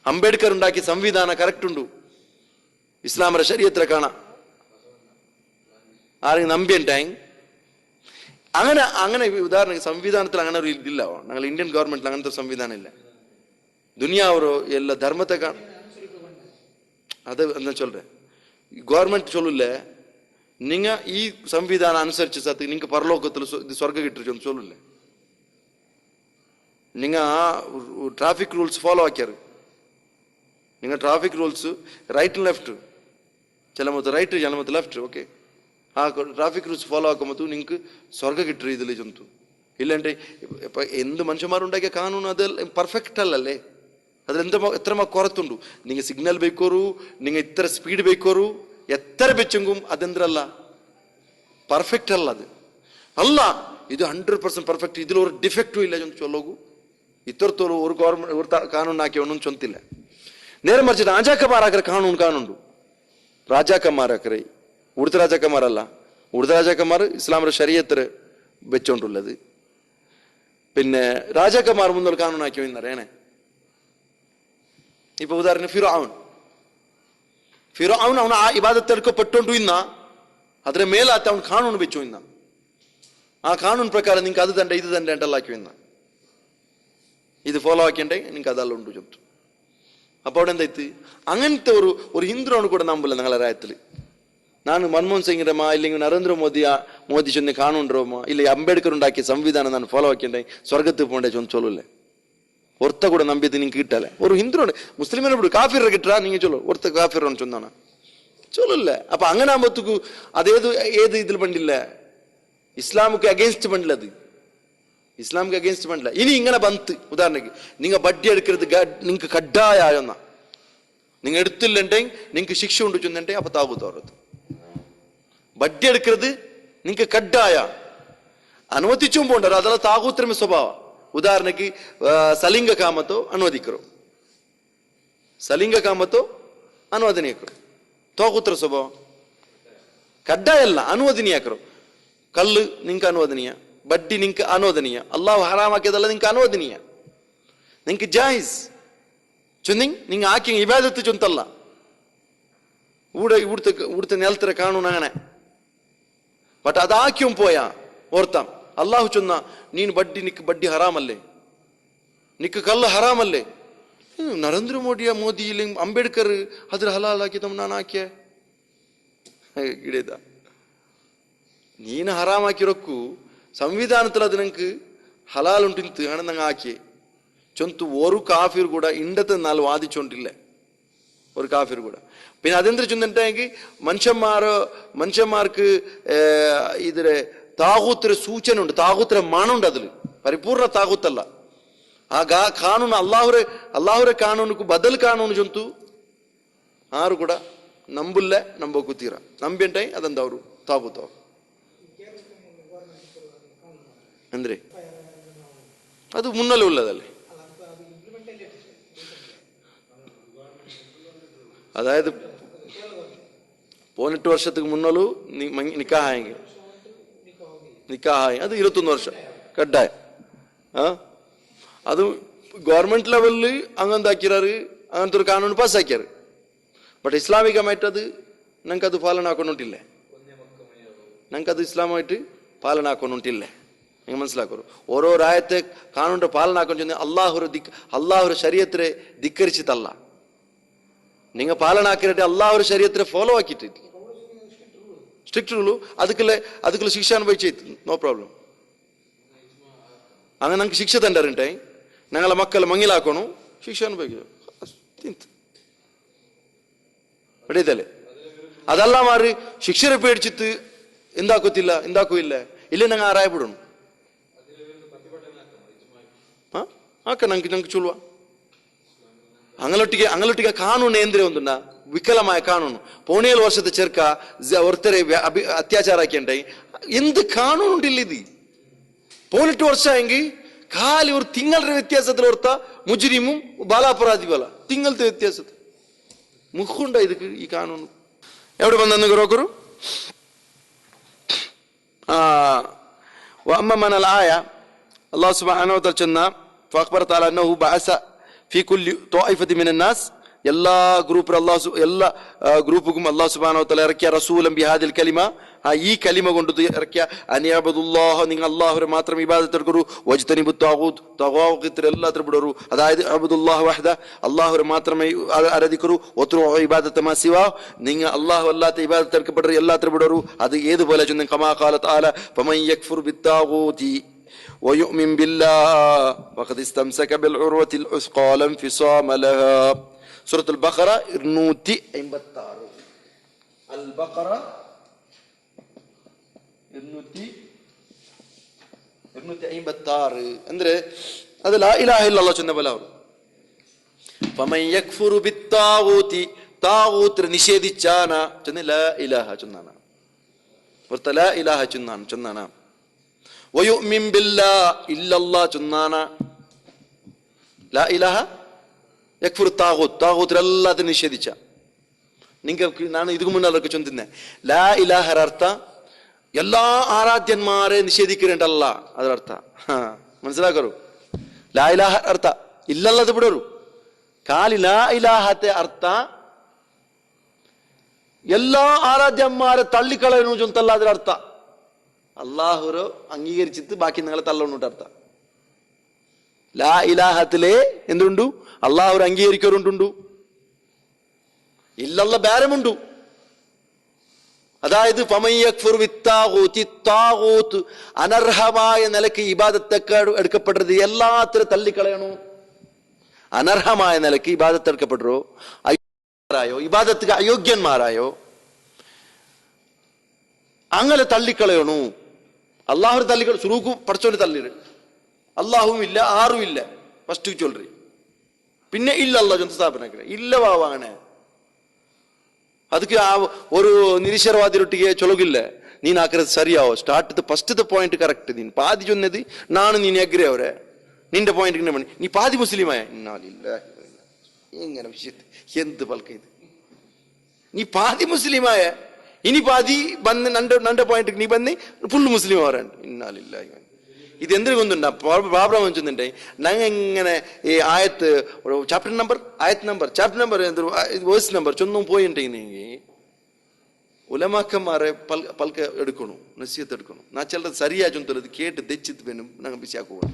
അംബേദ്കർ ഉണ്ടാക്കിയ സംവിധാന കറക്റ്റ് ഉണ്ടു ഇസ്ലാമര ശരീഅത്തിലെ കാണാം ആരെങ്കിലും നമ്പിയുണ്ടായി അങ്ങനെ ഉദാഹരണ സംവിധാനത്തിൽ അങ്ങനെ ഒരു ഇതില്ല ഞങ്ങൾ ഇന്ത്യൻ ഗവൺമെന്റിൽ അങ്ങനത്തെ ഒരു സംവിധാനം ഇല്ല ദുനിയാവരോ എല്ലാ ധർമ്മത്തെ അത് എന്നാ ചൊല്ലേ ഗവൺമെന്റ് ചൊല്ലില്ലേ നിങ്ങ ഈ സംവിധാനം അനുസരിച്ച് സത്ത് നിങ്ങൾക്ക് പരലോകത്തിൽ സ്വർഗം കിട്ടും ചൊല്ലില്ലേ നിങ്ങൾ ആ ട്രാഫിക് റൂൾസ് ഫോളോ ആക്കിയാറ് നിങ്ങൾ ട്രാഫിക് റൂൾസ് റൈറ്റ് ലെഫ്റ്റ് ചിലമത്ത് റൈറ്റ് ചിലമത്ത് ലെഫ്റ്റ് ഓക്കെ ആ ട്രാഫിക് റൂൾസ് ഫോളോ ആക്കുമ്പോൾ നിങ്ങൾക്ക് സ്വർഗം കിട്ടും ഇതിൽ ജന്തു ഇല്ലാണ്ട് ഇപ്പൊ എന്ത് മനുഷ്യന്മാരുണ്ടാക്കിയ കാനൂನು അത് ಪರ್ಫೆಕ್ಟ್ ಅಲ್ಲಲ್ಲೇ ಅದ್ರೆಂತ ಎತ್ರ ಕೊರತುಂಡು ನಿಂಗೆ ಸಿಗ್ನಲ್ ಬೇಕೋರು ನಿಂಗೆ ಇತರ ಸ್ಪೀಡ್ ಬೇಕೋರು ಎತ್ತರ ಬೆಚ್ಚಂಗುಂ ಅದಂದ್ರಲ್ಲ ಪರ್ಫೆಕ್ಟ್ ಅಲ್ಲ ಅದು ಅಲ್ಲ ಇದು 100% ಪರ್ಫೆಕ್ಟ್ ഇതിൽ ഒരു ഡിഫെക്റ്റും ഇല്ല എന്ന് ചൊല്ലോകൂ ഇത്തരത്തോളം ഒരു ഗവൺമെന്റ് ഒരു കാനൂനാക്കിയൊന്നും ചൊന്തില്ല നേരെ മറിച്ച് രാജാക്കന്മാരാക്കര കാനൂനുണ്ട് രാജാക്കന്മാരാക്കരെ ഉടുത്ത രാജാക്കന്മാരല്ല ഉടുത്ത രാജാക്കന്മാർ ഇസ്ലാമിന്റെ ശരീഅത്തിൽ വെച്ചോണ്ടുള്ളത് പിന്നെ രാജാക്കന്മാർ മുന്നോട്ട് കാനൂനാക്കിയോ എന്നറിയാനേ ഇപ്പൊ ഉദാഹരണം ഫിറഔൻ അവൻ ആ ഇബാദത്ത് എടുക്കപ്പെട്ടോണ്ടു ഇന്ന അതിന് മേലാത്ത അവൻ കാനൂನು വെച്ചു ഇന്ന ആ ಕಾನೂನು ಪ್ರಕಾರ ನಿಂಗೆ ಅದು ದಂಡ ಇದು ದಂಡ ಅಂಟಲ್ಲ ಹಾಕಿವಿನ್ನ ഇത് ഫോളോ ആക്കിയണ്ടേ നിങ്ങൾക്ക് അതെല്ലാം ഉണ്ട് ചൊത്തു അപ്പൊ അവിടെ എന്തായിത്ത് അങ്ങനത്തെ ഒരു ഹിന്ദുവാണ് കൂടെ നമ്പില്ല ഞങ്ങളെ രാജ്യത്തിൽ ನಾನು ಮನಮೋಹನ್ ಸಿಂಗ್ರಮ್ಮ ಇല്ലെങ്കിൽ ನರೇಂದ್ರ ಮೋದಿ ಚೊನ್ನೆ ಕಾನೂನ್ರಮ್ಮ ಇಲ್ಲ ಅಂಬೇಡ್ಕರ್ ഉണ്ടാക്കിയ സംവിധാനം ನಾನು ಫಾಲೋ ಹಾಕಿಂಡೆ ಸ್ವರ್ಗಕ್ಕೆ ಪೋಂಡೆ ಚೊಂದು ಚೊಲ್ಲುಲ್ಲೆ ಒರ್ತ ಕೂಡ ನಂಬಿದ್ದು ನಿಂಗೆ കിട്ടാലെ ഒരു ഹിന്ദുവാണ് മുസ്ലിമിനെ വിടും കാഫിറെ കിട്ടാ നിങ്ങൾ ചൊല്ലു ഒർത്ത കാഫിറാണ് ചൊന്നാണ് ചൊല്ലില്ലേ അപ്പൊ അങ്ങനെ ആകുമ്പോഴത്തേക്കും ഏത് ഇതിൽ പണ്ടില്ല ഇസ്ലാമുക്ക് അഗേൻസ്റ്റ് പണ്ടില്ല അത് ഇസ്ലാമിക്ക് അഗേൻസ്റ്റ് പണ്ടില്ല ഇനി ഇങ്ങനെ ബന്ത് ഉദാഹരണക്ക് നിങ്ങൾ ബഡ്ഡി എടുക്കരുത് നിങ്ങൾക്ക് കഡ്ഡായെന്ന നിങ്ങൾ എടുത്തില്ലെങ്കിൽ നിങ്ങൾക്ക് ശിക്ഷ ഉണ്ട് ചൊന്നുണ്ടെങ്കിൽ അപ്പൊ താകൂത്ത് അവരത് ബഡ്ഡി എടുക്കരുത് നിങ്ങൾക്ക് കഡ്ഡായ ಅನುಮತಿಚುಂ ಪೋಂಡರು ಅದೆಲ್ಲ ತಾಗೂತ್ರ ಸ್ವಭಾವ. ಉದಾಹರಣೆಗೆ ಸಲಿಂಗ ಕಾಮತೋ ಅನುವದಿಕರು, ಸಲಿಂಗ ಕಾಮತೋ ಅನುವದನೀಯಕರು, ತಾಗೂತ್ರ ಸ್ವಭಾವ ಕಡ್ಡಾಯ ಅಲ್ಲ, ಅನುವದನೀಯಕರು. ಕಲ್ಲು ನಿಂಕ ಅನುವದನೀಯ, ಬಡ್ಡಿ ನಿಂಕ ಅನುವದನೀಯ, ಅಲ್ಲಾಹ್ ಹರಾಮ್ ಹಾಕಿದಲ್ಲ ನಿಂಕ ಅನುವದನೀಯ, ನಿಂಕ ಜಾಯಿಸ್ ಚೊಂದಿಂಗ್ ನಿಂಗೆ ಹಾಕಿ ಇಬಾದತ್ತು ಚೊಂತಲ್ಲ. ಊಡ್ತ ನೆಲ್ತರ ಕಾನೂನು അങ്ങനെ. ಬಟ್ ಅದು ಹಾಕಿಯಂ ಪೋಯ ಓರ್ತಾಂ ಅಲ್ಲಾಹು ಚೊನ್ನ ನೀನು ಬಡ್ಡಿ ನಿಕ್ ಬಡ್ಡಿ ಹರಾಮಲ್ಲೇ, ನಿಕ್ ಕಲ್ಲು ಹರಾಮಲ್ಲೇ. ನರೇಂದ್ರ ಮೋದಿ ಇಲ್ಲಿ ಅಂಬೇಡ್ಕರ್ ಅದ್ರ ಹಲಾಲ್ ಹಾಕಿದಮ್ ನಾನು ಹಾಕ್ಯ ಗಿಡದ ನೀನು ಹರಾಮ್ ಹಾಕಿರೋಕ್ಕೂ ಸಂವಿಧಾನത്തിൽ അത് നിനക്ക് ഹലാലുണ്ടിന്ത് ആണ് നിങ്ങൾ ആക്കി ചൊന്തു ഒരു കാഫിർ കൂടെ ഇണ്ടത്തെ നാല് വാദിച്ചോണ്ടില്ല, ഒരു കാഫിർ കൂടെ. പിന്നെ അതെന്തൊരു ചൊന്നിട്ടെങ്കിൽ മനുഷ്യന്മാർക്ക് ഇതിലെ താകൂത്തിന് സൂചന ഉണ്ട്, താകൂത്തിന് മണുണ്ട്, അതിൽ പരിപൂർണ താകൂത്തല്ല. ആ ಕಾನೂನು ಅಲ್ಲಾಹುರ ಕಾನೂನು ಬದಲ್ ಕಾನೂನು ಜಂತು ಆರು ಕೂಡ ನಂಬುಲ್ಲ ನಂಬೋ ಕೂತೀರ ನಂಬಿಂಟೈ ಅದಂದ ಅವರು ತಾಗುತ್ತವ್ರು ಅಂದ್ರೆ ಅದು ಮುನ್ನಲ್ಲೇ ಉಳ್ಳದಲ್ಲಿ. അതായത് 18 വർഷத்துக்கு മുന്നലും നിക്കാഹായെങ്കിൽ നിക്കാഹായി അത് 21 വർഷം കഡ്ഡായ. അത് ഗവൺമെന്റ് ലെവലിൽ അങ്ങനത്തെ ആക്കിയാറ്, അങ്ങനത്തെ ഒരു കാനൂൺ പാസ്സാക്കിയാറ്. ബട്ട് ഇസ്ലാമികമായിട്ട് അത് ഞങ്ങൾക്കത് പാലന ആക്കൊണ്ടില്ലേ, ഞങ്ങൾക്കത് ഇസ്ലാമായിട്ട് പാലന ആക്കൊണ്ടില്ലേ. നിങ്ങൾ മനസ്സിലാക്കൂ, ഓരോ രാജ്യത്തെ കാനൂണിന്റെ പാലന ആക്കൊണ്ടി അള്ളാഹുര ശരീഅത്തിനെ ധിക്കരിച്ചിട്ടല്ല, നിങ്ങൾ പാലന ആക്കിയിട്ട് അള്ളാഹുര ശരീഅത്തിനെ ഫോളോ ആക്കിയിട്ട് സ്ട്രിക്റ്റ് റൂളു ಅದಕ್ಕೆಲ್ಲ ಶಿಕ್ಷೆ ಅನುಭವಿಸೈತಿ, ನೋ ಪ್ರಾಬ್ಲಮ್. അങ്ങനെ ഞങ്ങൾക്ക് ശിക്ഷ തണ്ടാറുണ്ടേ, ഞങ്ങളെ മക്കളെ മങ്ങിലാക്കണു, ശിക്ഷ അനുഭവിക്കുന്നു തിന്ത് ಹಿಡಿದಲೆ. ಅದೆಲ್ಲ ಮಾರಿ ಶಿಕ್ಷರ പേടിച്ചിട്ട് എന്താക്കത്തില്ല എന്താക്കൂല്ല ഇല്ലേ ഞങ്ങൾ ആരായപ്പെടണം ಆಕ ನಂಗೆ ಚುಲ್ವ ಅಂಗಲೊಟ್ಟಿಗೆ ಕಾನೂನು ಏಂದ್ರೆ ಒಂದುಂಡ ವಿಕಲമായ ಕಾನೂನು. 17 ವರ್ಷದ ചെറുക്ക ഒരുത്തരെ അത്യാചാരം ആക്കിയണ്ടേ, എന്ത് കാനൂണുണ്ടില്ല ഇത്. 18 ವರ್ಷമെങ്കിൽ ಖಾಲಿ ഒരു തിങ്ങളുടെ വ്യത്യാസത്തിൽ ഓർത്ത മുജ്രിമും ബാലാപരാധി ബല തിങ്ങളത്തെ വ്യത്യാസത്തിൽ മുഖുണ്ട ಇದಕ್ಕೆ ഈ ಕಾನೂನು എവിടെ ಬಂದನ್ನು ഗുരുക്കರು. واما من الايه الله سبحانه وتعالى فاخبر تعالى انه بعث في كل طائفه من الناس എല്ലാ ഗ്രൂപ്പുക്കും അല്ലാഹു സുബ്ഹാനഹു വ തആല ഇറക്കിയ റസൂലൻ ബിഹാദിൽ കലിമ, ഈ കലിമ കൊണ്ട് ഇറക്കിയ അനിയബുദുല്ലാഹ്, നിങ്ങൾ അല്ലാഹുവിനെ മാത്രം ഇബാദത്ത് എടുക്കൂ, വജ്തനിബു താഗൂത്ത്, താഗൂത്തിനെ എല്ലാത്തിനും വിടൂ. അതായത് അബ്ദുല്ലാഹ് വഹദ, അല്ലാഹുവിനെ മാത്രമേ ആരാധിക്കൂ, ഒത്രു ഇബാദത്ത് മാ സിവാ, നിങ്ങൾ അല്ലാഹു അല്ലാത്ത ഇബാദത്ത് എടുക്കപ്പെട്ട എല്ലാത്തിനും വിടൂ. അത് ഏതുപോലെ ചൊല്ലുന്നു, കമാ ഖാല തആല ഫമൻ യക്ഫുർ ബിത്താഗൂതി വയുമിൻ ബില്ലാഹ് ഫഖദ് ഇസ്തംസക ബിൽ ഉർവത്തിൽ ഉസ്ഖാ ലാ ഇൻഫിസാമ ലഹാ. സൂറത്തുൽ ബഖറ 256. അൽ ബഖറ 256 ಅಂದ್ರೆ ಅದು ಲಾ ಇಲಾಹ ಇಲ್ಲಲ್ಲಾಹ್ ಚೊನ್ನಬಲ ಅವರು. ಫಮನ್ ಯಕ್ಫುರು ಬಿತ್ತಾಗೂತಿ, ತಾಗೂತ್ ನಿಷೇಧಿಚಾನ ಚೊನ್ನ ಲಾ ಇಲಾಹ ಚೊನ್ನಾನ, ಹೊರತ ಲಾ ಇಲಾಹ ಚೊನ್ನಾನ. ವಯುಮಿನ್ ಬಿಲ್ಲಾಹ್ ಇಲ್ಲಲ್ಲಾಹ್ ಚೊನ್ನಾನ. ಲಾ ಇಲಾಹ യക്ഫുർ താഗൂത്ത്, താഗൂത്തിലെല്ലാത്തിനും നിഷേധിച്ച. നിങ്ങൾക്ക് ನಾನು ಇದಕ್ಕೂ മുന്നേ ചൊന്നിരുന്നേ, ലാ ഇലാഹರ ಅರ್ಥ എല്ലാ ആരാധ്യന്മാരെ നിഷേധിക്കണ്ടല്ല, ಅದರರ್ಥ മനസ്സിലാക്കರು. ലാ ഇലാഹ ಅರ್ಥ ಇಲ್ಲಲ್ಲದ ಬಿಡೋರು, ಖಾಲಿ ಲಾ ಇಲಾಹತೆ ಅರ್ಥ എല്ലാ ആരാധ്യന്മാരെ തള്ളിക്കളയണു ചൊന്തല്ല ಅದರ ಅರ್ಥ. അള്ളാഹുരോ അംഗീകരിച്ചിട്ട് ബാക്കി നിങ്ങളെ തള്ളണുണ്ട് അർത്ഥ. ലാ ഇലാഹത്തിലെ എന്തുണ്ടു, അള്ളാഹു അംഗീകരിക്കാറുണ്ടുണ്ടു, ഇല്ലല്ല ബേരമുണ്ടു. അതായത് അനർഹമായ നിലക്ക് ഇബാദത്തൊക്കെ എടുക്കപ്പെട്ടത് എല്ലാത്തിനും തള്ളിക്കളയണു. അനർഹമായ നിലക്ക് ഇബാദത്ത് എടുക്കപ്പെട്ടോ, അയോഗ്യന്മാരായോ, ഇബാദത്തിന് അയോഗ്യന്മാരായോ അങ്ങനെ തള്ളിക്കളയണു. അള്ളാഹു തള്ളിക്കള സുറൂക്കു പഠിച്ചോണ്ട് തള്ളിട്, അള്ളാഹുവും ഇല്ല ആറും ഇല്ല ഫസ്റ്റ് ചൊല്ലി, പിന്നെ ഇല്ല അല്ല ചൊന്ന സ്ഥാപന ഇല്ല വാവാണ്. ಅದಕ್ಕೆ ഒരു നിരീശ്വരവാദിയൊಟ್ಟಿಗೆ ಚೊಲಗಿಲ್ಲ, ನೀನು ಹಾಕಿರೋದು ಸರಿಯಾವೋ ಸ್ಟಾರ್ಟ್ ಫಸ್ಟ್ ಪಾಯಿಂಟ್ ಕರೆಕ್ಟ್ ನೀನು ಪಾದಿ ಚೊನ್ನದು ನಾನು ನೀನು ಎಗ್ರೆ ಅವರೇ ನಿಂದ ಪಾಯಿಂಟ್ ಮಾಡಿ ನೀ ಪಾದಿ ಮುಸ್ಲಿಮಾಯ ಇನ್ನಾಲಿಲ್ಲ എങ്ങനെ വിഷയത്തിൽ എന്ത് പൽക്ക ഇത് നീ പാതി മുസ്ലിമായ ഇനി പാതി വന്ന് നണ്ട പോയിന്റ് നീ വന്ന് ഫുൾ മുസ്ലിം ആവാൻ ഇന്നാലില്ല ഇത് എന്തിനു കൊണ്ടുണ്ടാ പ്രോബ്ലം വെച്ചിട്ടുണ്ടേ ഞങ്ങൾ എങ്ങനെ ഈ ആയത്ത് ചാപ്റ്റർ നമ്പർ ആയത്ത് number chapter number verse number ചൊന്നും പോയിട്ടുണ്ടെങ്കിൽ ഉലമാക്കന്മാരെ പൽക്ക എടുക്കണു നസീഹത്ത് എടുക്കണു നാ ചിലത് സരിയാ ചൊന്തത് കേട്ട് തെച്ചിത്ത് വേണം ഞങ്ങൾ ബിസിയാക്കുക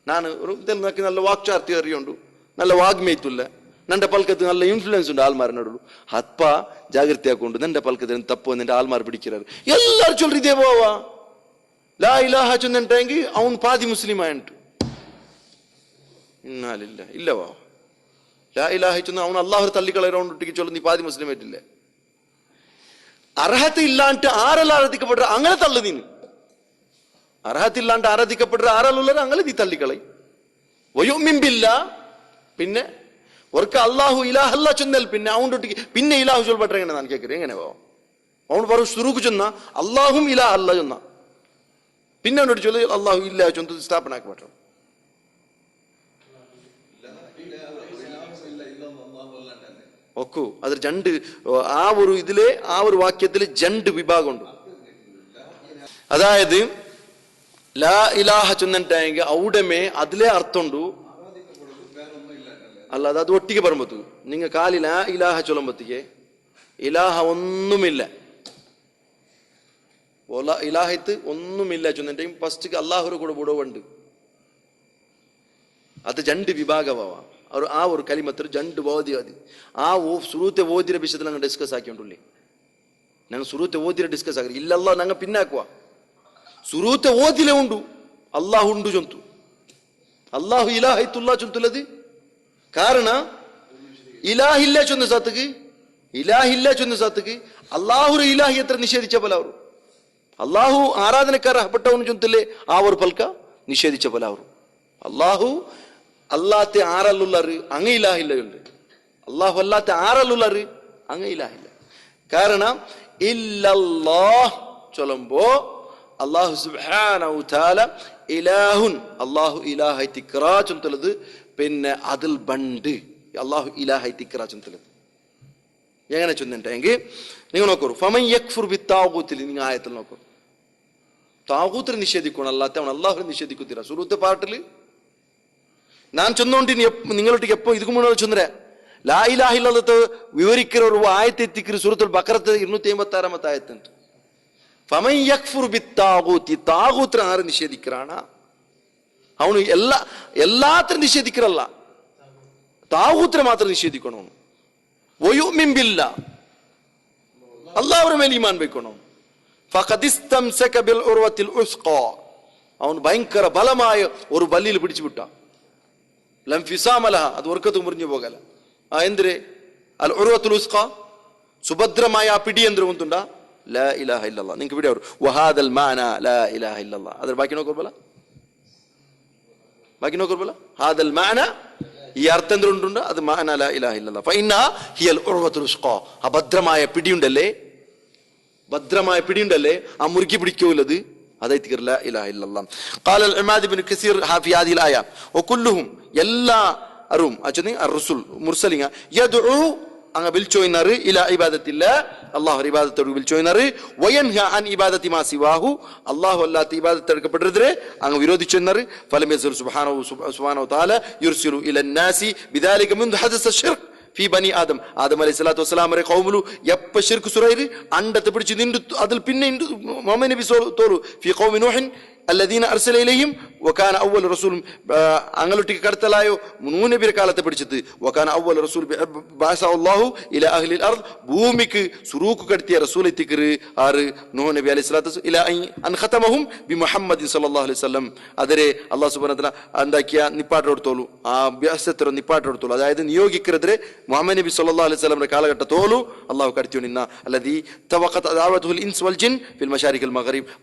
ನಾನು ಇದಕ್ಕೆ നല്ല ವಾಕ್ಚಾರ್ತಿ അറിയുണ്ട് നല്ല വാഗ്മേത്തുള്ള ನನ್ನ ಪಲ್ಕದ നല്ല ಇನ್ಫ್ಲೂಯೆನ್ಸ್ ಉಂಟು ಆಲ್ಮಾರ್ ನಡುಲು ಅಪ್ಪ ಜಾಗೃತಿ ಹಾಕೊಂಡು ನನ್ನ ಪಲ್ಕದ ತಪ್ಪು ನಿಂದ ಆಲ್ಮಾರ್ ಬಿಡಿಕ್ಕಿರಾರು ಎಲ್ಲರೂ ಚೊಲ್ರಿದೇ ಬಾವ ಲಾ ಇಲಾಹ ಚೊಂದಂಟಾಂಗಿ ಅವನು ಪಾದಿ ಮುಸ್ಲಿಮ ಅಂಟು ಇನ್ನಾಲಿಲ್ಲ ಇಲ್ಲವಾ ಲಾ ಇಲಾಹ ಚೊಂದ ಅವನು ಅಲ್ಲಾಹರ തള്ളിക്കളയൊണ്ടിക്ക് ചൊല്ലു നീ പാതി മുസ്ലിം ആയിട്ടില്ല അർഹത ഇല്ലാണ്ട് ആരെല്ലാം ആരാധിക്കപ്പെടുற അങ്ങനെ തള്ളു നീ അർഹത ഇല്ലാണ്ട് ആരാധിക്കപ്പെടുற ആരാളുള്ളത് അങ്ങനെ നീ തള്ളിക്കളை വയുമിൻബില്ല പിന്നെ ഒർക്ക് അള്ളാഹു ഇലാഹല്ല ചൊന്നൽ പിന്നെ അവനൊട്ടിക്ക് പിന്നെ ഇലാഹു ചൊല്ലപ്പെട്ട എങ്ങനെ ഞാൻ കേൾക്കറേ എങ്ങനെ പോവാം അവൻ പറ സുറൂക്ക് ചൊന്ന അള്ളാഹും ഇലാഹല്ല ചൊന്ന പിന്നെ അവനോട് ചൊല്ലി അള്ളാഹു ഇല്ല ചൊന്നത് സ്ഥാപനാക്കി പറ്റും ഒക്കു അതിൽ രണ്ട് ആ ഒരു ഇതിലെ ആ ഒരു വാക്യത്തിൽ രണ്ട് വിഭാഗമുണ്ട് അതായത് ലാ ഇലാഹ ചൊന്നിട്ടായെങ്കിൽ അവിടമേ അതിലെ അർത്ഥമുണ്ടു ಅಲ್ಲ ಅದು ಒಟ್ಟಿಗೆ ಬರ್ಬೋದು ನಿಂಗೆ ಕಾಲಿಲ ಇಲಾಹ ಚೊಲಂಬತ್ತಿಗೆ ಇಲಾಹ ഒന്നുമില്ല ഇലാഹത്ത് ഒന്നുമില്ല ചൊന്നിട്ടും ഫസ്റ്റ് അള്ളാഹുര കൂടെ ബുടവുണ്ട് അത് രണ്ട് വിഭാഗവാ ಅವರು ಆ ഒരു ಕಲಿಮತ್ರ ಜಂಡು ಓದಿ ಅದು ಆ ಸುರೂತೆ ಓದಿರ ವಿಷಯದಲ್ಲಿ ನಂಗೆ ಡಿಸ್ಕಸ್ ಹಾಕಿಂಡುಲ್ಲಿ ನಂಗೆ ಸುರೂತೆ ಓದಿರ ಡಿಸ್ಕಸ್ ಆಗ್ರಿ ಇಲ್ಲಲ್ಲ ನಂಗೆ ಪಿನ್ನ ಹಾಕುವ ಸುರೂತೆ ಓದಿಲೇ ಉಂಡು ಅಲ್ಲಾಹ್ ಉಂಡು ಜಂತು ಅಲ್ಲಾಹು ಇಲಾಹೈತುಲ್ಲಾ ಚೊಂತುಲ್ಲದು ಕಾರಣ ഇലാഹില്ല ചൊന്ന സാത്തുക്ക് ഇലാഹില്ല ചൊന്ന സാത്തുക്ക് അള്ളാഹുര ഇലാഹി എത്ര നിഷേധിച്ച പോലെ ಅವರು അള്ളാഹു ആരാധനക്കാരപ്പെട്ടവನು ചൊന്തല്ലേ ആ ഒരു പൽക്ക നിഷേധിച്ച പോലെ ಅವರು അള്ളാഹു അല്ലാത്ത ആരല്ലുള്ളറ് അങ്ങ ഇലാഹില്ല അള്ളാഹു അല്ലാത്ത ആരല്ലുള്ളറ് അങ്ങ ഇലാഹില്ല കാരണം ഇല്ലല്ലാഹ് ചൊല്ലുമ്പോ അള്ളാഹു സുബ്ഹാനഹു തആല ഇലാഹുൻ അള്ളാഹു ഇലാഹൈ തിക്റാ ചൊന്തലത് പിന്നെ അതിൽ ബണ്ട് അള്ളാഹു ഇലാഹൈ തിക്റാ ചൊന്തലത് എങ്ങനെ ചൊന്നിട്ടെങ്കിൽ നിങ്ങൾ നോക്കൂ ഫമൻ യക്ഫുർ ബിത്താഗൂത്തിൽ നിങ്ങൾ ആയത്തിൽ നോക്കൂ താഗൂത്തിനെ നിഷേധിക്കണം അല്ലാത്ത അവൻ അള്ളാഹുവിനെ നിഷേധിക്കുത്തില്ല സുറൂത്തെ പാട്ടിൽ ഞാൻ ചൊന്നോണ്ടി നിങ്ങളൊട്ടിക്ക് എപ്പോ ഇതിക്ക് മുന്നേ ചൊന്നര ലാ ഇലാഹ ഇല്ലല്ലാഹ് വിവരിക്കുന്ന ഒരു ആയത്ത് എത്തിക്കുന്ന സൂറത്തുൽ ബഖറത്ത് 286 ആയത്തുണ്ട് ഫമൻ യക്ഫുർ ബിത്താഗൂത്തി താഗൂത്തിനെ ആര് നിഷേധിക്കറാണ് ಅವನು ಎಲ್ಲಾತ್ರ ನಿಷೇಧಿக்கிறಲ್ಲ ತಾಗೂತ್ರ ಮಾತ್ರ ನಿಷೇಧಿಕೋಣ ಅವನು ವಯುಮಿನ್ ಬಿಲ್ಲಾ ಅಲ್ಲಾಹರ ಮೇಲೆ ಈಮಾನ್ ಬೇಕು ಅವನು ಫಖದ್ ಇಸ್ತಮ್ಸಕ ಬಿಲ್ ಉರ್ವತಿಲ್ ಉಸ್ಖಾ ಅವನು ಭಯಂಕರ ಬಲമായ ഒരു ബല്ലിൽ പിടിച്ചു വിട്ട ലം ഫിസാമലഹ അത് വർക്കത്ത് മുറിഞ്ഞു പോകല എന്തിരെ അൽ ഉർവത്തുൽ ഉസ്ഖാ സുഭദ്രമായ ആ പിടി എന്തിരു ഉണ്ടുണ്ട ലാ ഇലാഹ ഇല്ലല്ലാഹ് നിങ്ങൾക്ക് ഇവിടെ വഹാദൽ മാന ലാ ഇലാഹ ഇല്ലല്ലാഹ് ಅದರ ಬಾಕಿ ನೋಡ್ಕೊಬಲ್ಲ ബാക്കി നോക്കൂ ഹാദൽ മാന ഈ അർത്ഥം എന്തുണ്ട് അത് മാന ലാ ഇലാഹ ഇല്ലല്ലാഹ് ഫഇന്നഹ ഹിയൽ ഉർവത്തുൽ ഉസ്ഖാ ആ ഭദ്രമായ പിടിയുണ്ടല്ലേ ഭദ്രമായ പിടിയുണ്ടല്ലേ ആ മുറുക്കി പിടിക്കൂലത് അതായത് ലാ ഇലാഹ ഇല്ലല്ലാഹ് ഖാല അൽ ഇമാദ് ഇബ്നു കസീർ ഫി ഹാദിഹിൽ ആയ വകുല്ലുഹും എല്ലാരും അച്ഛനെ അർറസുൽ മുർസലിംഗ യദ്ഉ അങ്ങ് വിളിച്ചോയിനാറ് ഇല ഇബാദത്തില്ല അള്ളാഹു ഇബാദത്തോട് വിളിച്ചോയിനാറ് വയൻഹ അൻ ഇബാദത്തി മാ സിവാഹു അള്ളാഹു അല്ലാത്ത ഇബാദത്ത് എടുക്കപ്പെട്ടിരുന്നേ അങ്ങ് വിരോധിച്ചോയിനാറ് ഫലം യസ്ർ സുബ്ഹാനഹു തആല യുർസിലു ഇലൻ നാസി ബിദാലിക മുൻദു ഹദസ ശിർക്ക് ഫി ബനി ആദം അലൈഹി സ്വലാത്തു വസ്സലാമറെ ഖൗമുലു എപ്പ ശിർക്ക് സുറൈര് അണ്ടത്തെ പിടിച്ച് നിന്നു അതിൽ പിന്നെ മുഹമ്മദ് നബി തോലു ഫി ഖൗമി നൂഹിൻ الذين ارسل اليهم وكان اول رسول അങ്ങോട്ടേക്ക് കടത്തലായോ നൂഹ് നബിയുടെ കാലത്തെ പിടിച്ചത് وكان اول رسول بعث الله الى اهل الارض ഭൂമിക്ക് സുറൂക്ക് കടത്തിയ റസൂൽ എത്തിക്കറ് ആറ് നൂഹ് നബി അലൈഹി സ്വലാത്തു ഇല അൻ ഖതമഹും ബിമുഹമ്മദ് സല്ലല്ലാഹു അലൈഹി വസല്ലം അതരെ അല്ലാഹു സുബ്ഹാനഹു വ തആല എന്താക്കിയ നിപ്പാട്ടോടുത്തോളൂ ആ ബിഅസത്ര നിപ്പാട്ടോടുത്തോളൂ അതായത് നിയോഗിക്കരുതരെ മുഹമ്മദ് നബി സല്ലല്ലാഹു അലൈഹി വസല്ലം കാലഘട്ട തോലു അല്ലാഹു കടത്തിയോനിന്ന അല്ലദി തവഖത ദഅവതുൽ ഇൻസ് വൽ ജിൻ ഫിൽ മശാരിഖിൽ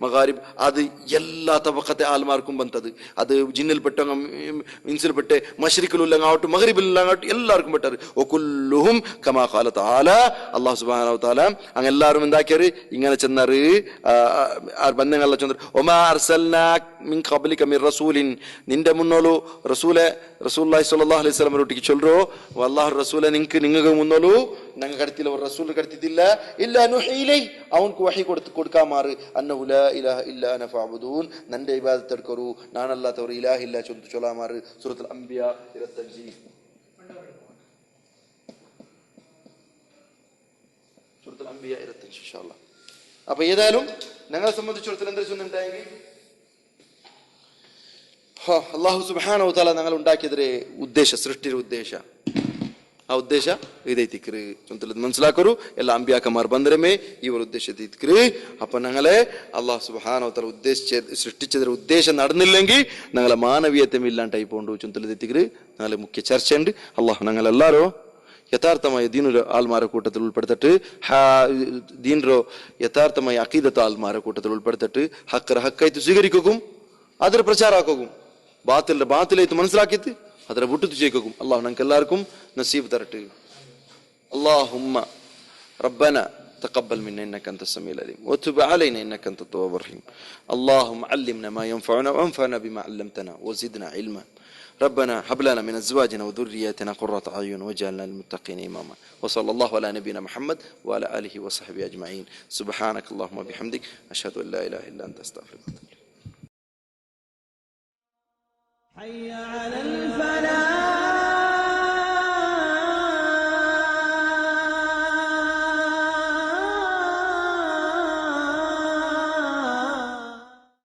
മഗ്രിബ് അത് എല്ലാ എല്ലാ തബക്കത്തെ ആൽമാർക്കും ബന്ധത് അത് ജിന്നിൽപ്പെട്ട ഇൻസിൽപ്പെട്ടെ മശ്രിക്കിലുള്ളങ്ങാവട്ടെ മഗ്രിബിലുള്ളങ്ങാവട്ടെ എല്ലാവർക്കും പെട്ടത് ഒക്കുല്ലുഹും കമാ ഖാല തആല അല്ലാഹു സുബ്ഹാനഹു വ തആല അങ്ങ് എല്ലാവരും എന്താക്കിയത് ഇങ്ങനെ ചെന്നാറ് ബന്ധങ്ങളെ ചെന്ന ഒമാ അർസൽനാ മിൻ ഖബ്ലിക മിർ റസൂലിൻ നിന്റെ മുന്നോളു റസൂലുള്ളാഹി സ്വല്ലല്ലാഹു അലൈഹി വസല്ലം റൊട്ടിക്ക് ചൊല്ലറോ അല്ലാഹു റസൂലെ നിങ്ങൾക്ക് മുന്നോളു ഞങ്ങൾ കടത്തില്ല ഒരു റസൂൽ കടത്തിയില്ല ഇല്ലാ നുഹീലൈ അവൻക്ക് വഹി കൊടുക്കാമാറ് അന്നഹു ലാ ഇലാഹ ഇല്ലാ അന ഫഅബ്ദൂൻ നന്റെ ഇബാദത്ത് എടുക്കറു നാനല്ലാത്തവർ ഇലാഹില്ല ചൊല്ലാമാറ് സൂറത്തുൽ അംബിയ 25 സൂറത്തുൽ അംബിയ 25 ഇൻഷാ അല്ലാഹ്. അപ്പൊ ഏതായാലും ഞങ്ങളെ സംബന്ധിച്ചിടത്തോളം എന്താ ചൊല്ലുണ്ടായെങ്കിൽ അല്ലാഹു സുബ്ഹാനഹു വ തആല ഞങ്ങൾ ഉണ്ടാക്കിയതിരെ ഉദ്ദേശ സൃഷ്ടിയുടെ ഉദ്ദേശ ಆ ಉದ್ದೇಶ ಇದೈತಿಕ್ರಿ ಚೊಂತಲದ ಮನಸ್ಸಿಲಾಕರು ಎಲ್ಲ ಅಂಬಿಯಾಕಮಾರ್ ಬಂದರಮೇ ಇವರ ಉದ್ದೇಶ ಇದ್ದಿಕ್ರಿ ಅಪ್ಪ ഞങ്ങളെ അല്ലാഹു സുബ്ഹാനഹു വ തആല സൃഷ്ടിച്ചതിന്റെ ഉദ്ദേശം നടന്നില്ലെങ്കിൽ ഞങ്ങളെ മാനവീയത്വം ഇല്ലാണ്ടായി പോണ്ടു ചൊന്തലെത്തിക്രി ഞങ്ങളെ മുഖ്യ ചർച്ചയുണ്ട് അല്ലാഹു ഞങ്ങളെല്ലാരും യഥാർത്ഥമായ ദീനുര ആൽമാര കൂട്ടത്തിൽ ഉൾപ്പെടുത്തിട്ട് ദീൻറോ യഥാർത്ഥമായ അഖീദത്ത് ആൽമാര കൂട്ടത്തിൽ ഉൾപ്പെടുത്തിട്ട് ഹക്കായിട്ട് സ്വീകരിക്കും ಅದರ ಪ್ರಚಾರ ಹಾಕೋಗು ಬಾತಿಲಾಯ್ತು മനസ്സിലാക്കിയിട്ട് ಅದರ ಬಿಟ್ಟು ചെയ്യും അല്ലാഹു ഞങ്ങൾക്ക് എല്ലാവർക്കും നസീബ് തരട്ടെ. اللهم ربنا تقبل منا انك انت السميع العليم وتب علينا انك انت التواب الرحيم. اللهم علمنا ما ينفعنا وانفعنا بما علمتنا وزدنا علما. ربنا هب لنا من ازواجنا وذرياتنا قرة اعين واجعلنا للمتقين اماما. وصلى الله على نبينا محمد وعلى اله وصحبه اجمعين. سبحانك اللهم وبحمدك اشهد ان لا اله الا انت استغفرك. حي على الفلاح.